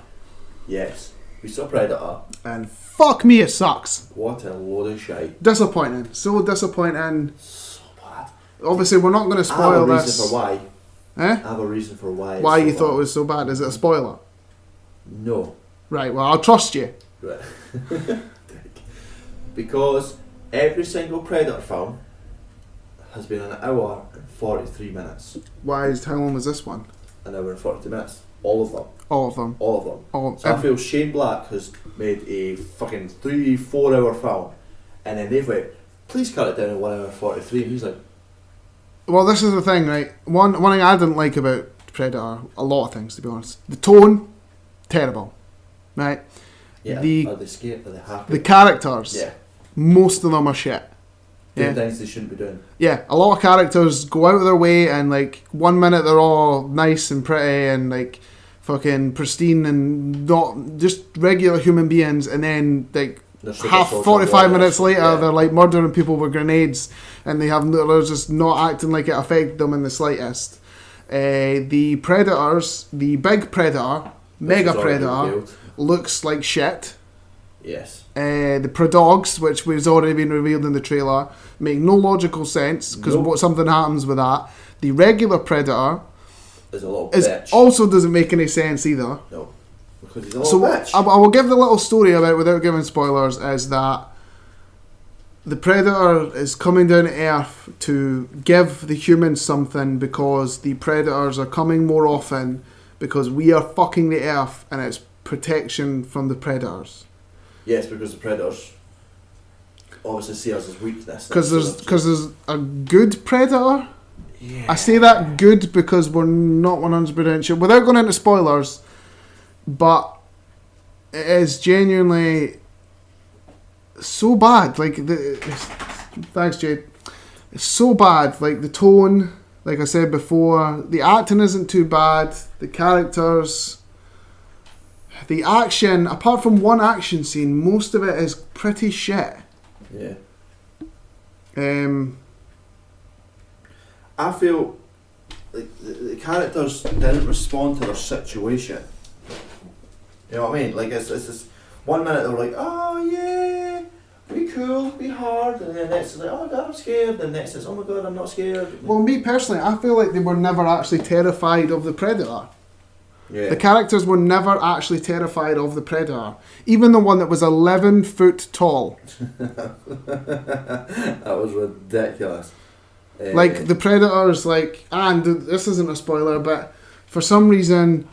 Yes. We saw Predator. And fuck me, it sucks. What a load of shite. Disappointing. So disappointing. So bad. Obviously, we're not going to I spoil have a this. reason for why. Eh? I have a reason for why. Why it's you so thought bad. it was so bad? Is it a spoiler? No. Right, well, I'll trust you. Right. Because every single Predator film has been an hour and 43 minutes. How long was this one? An hour and 40 minutes. All of them. All of them. All of them. All So I feel Shane Black has made a fucking 3-4 hour film, and then they've went, please cut it down to 1 hour 43, and he's like, Well, this is the thing, right? One thing I didn't like about Predator, a lot of things to be honest. The tone, terrible. Right? yeah, The- are they scared? Are they happy? The characters, yeah. most of them are shit. Doing Yeah. things they shouldn't be doing. Yeah, a lot of characters go out of their way and like 1 minute they're all nice and pretty and like fucking pristine and not just regular human beings, and then like They're super half social 45 warriors. minutes later Yeah. they're like murdering people with grenades, and they're just not acting like it affected them in the slightest. The Predators, the big Predator, Mega Which is already Predator, revealed. looks like shit. Yes. The Predogs, which was already been revealed in the trailer, make no logical sense because Nope. something happens with that. The regular Predator There's a little is bitch. also doesn't make any sense either. No. Because he's a little So bitch. I will give the little story about, without giving spoilers, is that the Predator is coming down to Earth to give the humans something because the Predators are coming more often because we are fucking the Earth, and it's protection from the Predators. Yes, because the Predators obviously see us as weakness. Because there's a good Predator. Yeah. I say that good because we're not 100% sure. Without going into spoilers, but it is genuinely so bad. Like thanks, Jade. It's so bad. Like the tone, like I said before, the acting isn't too bad. The characters, the action. Apart from one action scene, most of it is pretty shit. Yeah. I feel like the characters didn't respond to their situation. You know what I mean? Like it's this 1 minute they were like, oh yeah, be cool, be hard, and then next is like, oh my god, I'm scared, and next is, oh my god, I'm not scared. Well, me personally, I feel like they were never actually terrified of the Predator. Yeah. The characters were never actually terrified of the Predator. Even the one that was 11 foot tall. That was ridiculous. Like, the Predators, like, and this isn't a spoiler, but for some reason,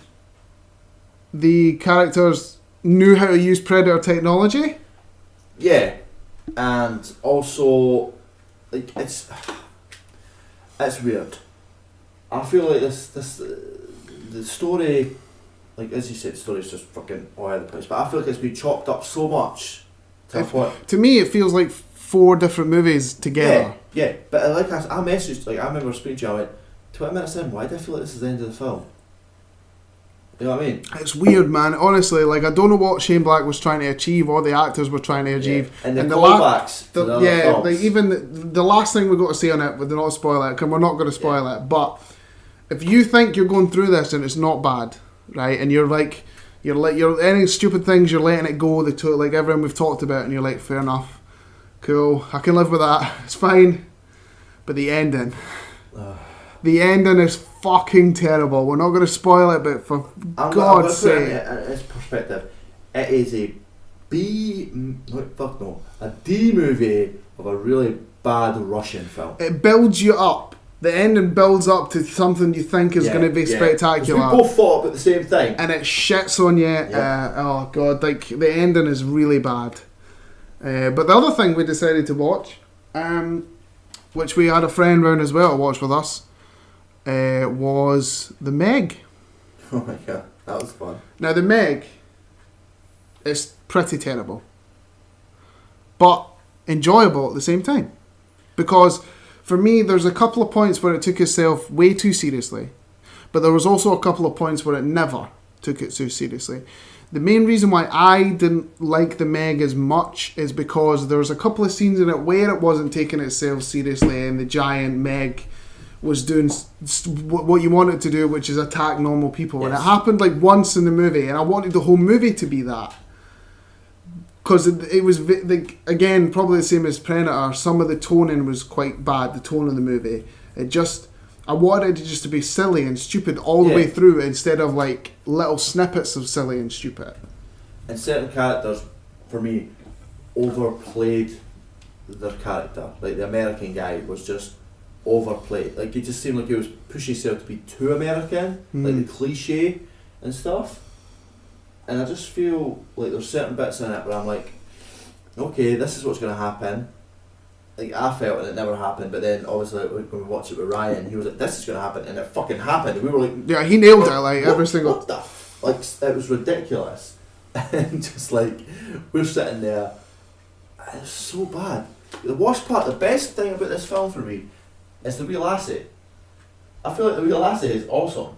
the characters knew how to use Predator technology. Yeah, and also, like it's weird. I feel like the story, like as you said, the story is just fucking all over the place. But I feel like it's been chopped up so much to a point. To me, it feels like 4 different movies together. Yeah. But like I messaged, like I remember speaking to you, I went 20 minutes in. Why do I feel like this is the end of the film? You know what I mean? It's weird, man. Honestly, like, I don't know what Shane Black was trying to achieve, or the actors were trying to achieve. Yeah. And the callbacks to the other films. Like, even the last thing we've got to say on it, but not spoil it, because we're not going to spoil it. But if you think you're going through this and it's not bad, right, and you're any stupid things, you're letting it go. Like everyone we've talked about, and you're like, fair enough, cool, I can live with that. It's fine. But the ending. The ending is fucking terrible. We're not going to spoil it, but for God's sake. In its perspective, it is a D movie of a really bad Russian film. It builds you up. The ending builds up to something you think is going to be spectacular. We both thought about the same thing. And it shits on you. Yeah. Oh, God. Like, the ending is really bad. But the other thing we decided to watch, which we had a friend round as well to watch with us, was The Meg. Oh my God, that was fun. Now, The Meg is pretty terrible, but enjoyable at the same time. Because for me, there's a couple of points where it took itself way too seriously, but there was also a couple of points where it never took it too seriously. The main reason why I didn't like The Meg as much is because there was a couple of scenes in it where it wasn't taking itself seriously, and the giant Meg was doing what you want it to do, which is attack normal people. Yes. And it happened like once in the movie, and I wanted the whole movie to be that. Because it was, again, probably the same as Predator, some of the toning was quite bad, the tone of the movie. I wanted it just to be silly and stupid all the way through, instead of like little snippets of silly and stupid. And certain characters, for me, overplayed their character. Like the American guy was just overplayed. Like, it just seemed like he was pushing himself to be too American, like the cliche and stuff. And I just feel like there's certain bits in it where I'm like, okay, this is what's going to happen. Like, I felt and it never happened, but then obviously when we watched it with Ryan, he was like, this is going to happen, and it fucking happened. And we were like, yeah, he nailed it, like, every single... What the like, it was ridiculous. And just like, we're sitting there, and it's so bad. The worst part, the best thing about this film for me, is the wee lassie. I feel like the wee lassie is awesome.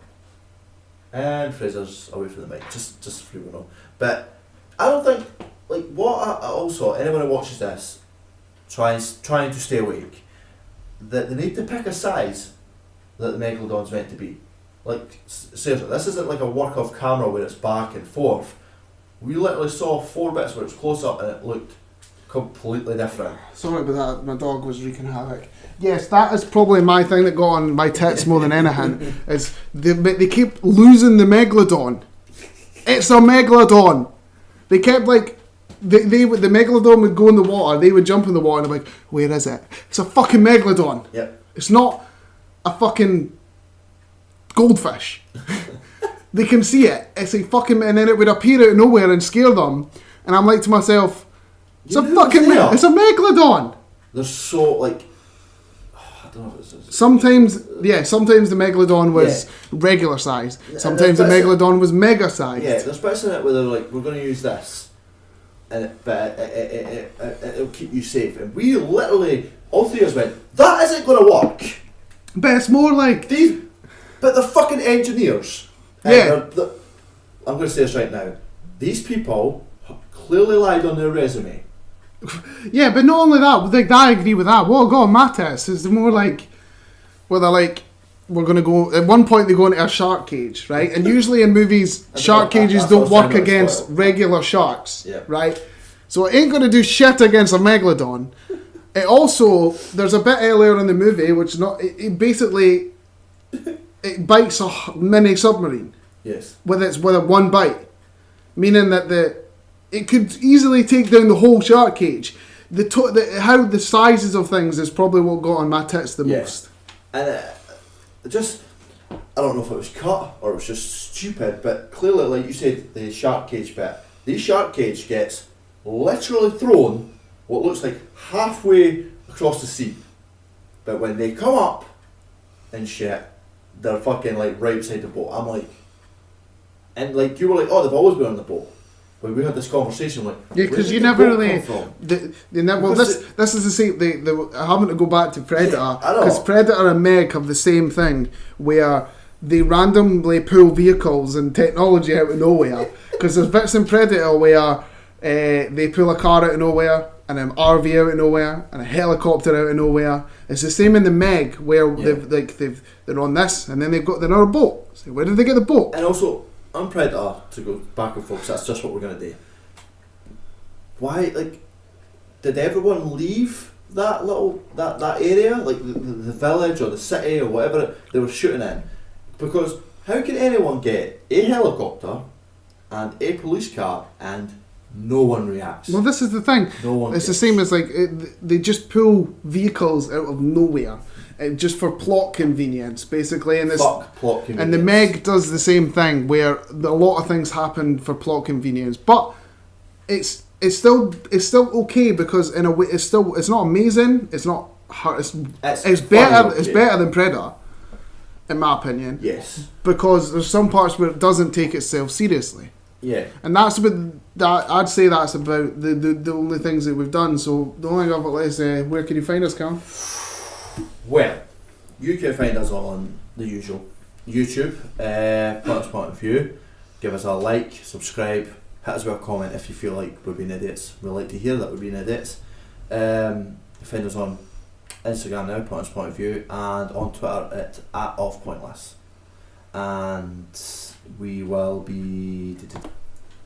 And Fraser's away from the mic, just so you know. But I don't think, like, also, anyone who watches this, trying to stay awake, that they need to pick a size that the Megalodon's meant to be. Like, seriously, this isn't like a work of camera where it's back and forth. We literally saw 4 bits where it's close up and it looked completely different. Sorry about that, my dog was wreaking havoc. Yes, that is probably my thing that got on my tits more than anything, is they keep losing the Megalodon. It's a Megalodon! They kept like, the Megalodon would go in the water, they would jump in the water and they're like, where is it? It's a fucking Megalodon! Yep. It's not a fucking goldfish. They can see it. It's a fucking, and then it would appear out of nowhere and scare them. And I'm like to myself, it's a Megalodon! They're so, like, I don't know if it's... Sometimes the Megalodon was regular size. Sometimes the Megalodon was mega sized. Yeah, there's bits in it where they're like, we're going to use this, but it'll keep you safe. And we literally, all 3 of us went, that isn't going to work. But it's more like... But they're fucking engineers. Yeah. I'm going to say this right now. These people clearly lied on their resume. Yeah, but not only that, like, I agree with that. What got on my test is more like, where they're like, we're going to go, at one point they go into a shark cage, right? And usually in movies, shark cages don't work against regular sharks, right? So it ain't going to do shit against a Megalodon. It also, there's a bit earlier in the movie, which it basically, it bites a mini submarine. Yes. With a one bite. Meaning that it could easily take down the whole shark cage. How the sizes of things is probably what got on my tits the most. And I don't know if it was cut or it was just stupid, but clearly, like you said, the shark cage bit, the shark cage gets literally thrown what looks like halfway across the sea. But when they come up and shit, they're fucking like right beside the boat. I'm like, and like you were like, oh, they've always been on the boat. But we had this conversation like, yeah, because you never really. This is the same. Having to go back to Predator, because Predator and Meg have the same thing, where they randomly pull vehicles and technology out of nowhere. Because there's bits in Predator where they pull a car out of nowhere, and an RV out of nowhere, and a helicopter out of nowhere. It's the same in the Meg, where they're on this, and then they're on a boat. So where did they get the boat? And also, on Predator, to go back and forth, that's just what we're gonna do. Why, did everyone leave that area, the village or the city or whatever they were shooting in? Because how can anyone get a helicopter and a police car and no one reacts? Well, this is the thing. No one. It's the same as they just pull vehicles out of nowhere, just for plot convenience, basically. And Fuck plot convenience. And the Meg does the same thing, where a lot of things happen for plot convenience, but it's still okay, because in a way it's not amazing. It's not hard. It's better. It's better than Predator, in my opinion. Yes. Because there's some parts where it doesn't take itself seriously. Yeah. And that's about that. I'd say that's about the only things that we've done. So the only thing I've got is where can you find us, Cal? Well, you can find us on the usual YouTube, Plant's Point of View. Give us a like, subscribe, hit us with a comment if you feel like we're being idiots. We like to hear that we're being idiots. Find us on Instagram now, Plant's Point of View, and on Twitter at @offpointless. And we will be.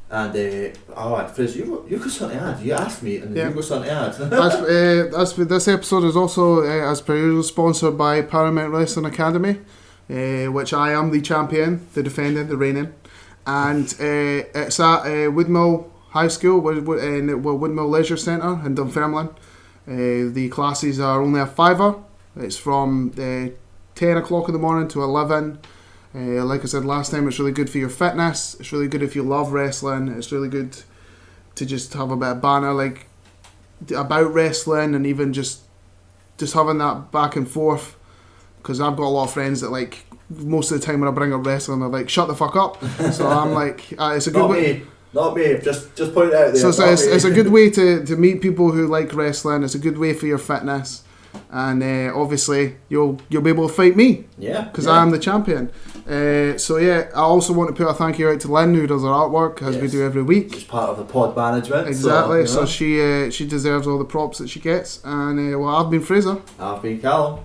And alright, Fraser, you got something to add. You asked me, and you got something to add. This episode is also, as per usual, sponsored by Paramount Wrestling Academy, which I am the champion, the defending, the reigning, and it's at Woodmill High School, Woodmill Leisure Centre in Dunfermline. The classes are only a £5. It's from 10 o'clock in the morning to 11. Like I said last time, it's really good for your fitness. It's really good if you love wrestling. It's really good to just have a bit of banter about wrestling, and even just having that back and forth. Because I've got a lot of friends that most of the time when I bring up wrestling, they're like, "Shut the fuck up." So I'm it's a good way. Not me. Just point it out there. So it's a good way to meet people who like wrestling. It's a good way for your fitness. And obviously you'll be able to fight me, because I'm the champion. So I also want to put a thank you out to Lynn, who does our artwork, as we do every week. She's part of the pod management. Exactly. So she deserves all the props that she gets. And I've been Fraser. I've been Callum.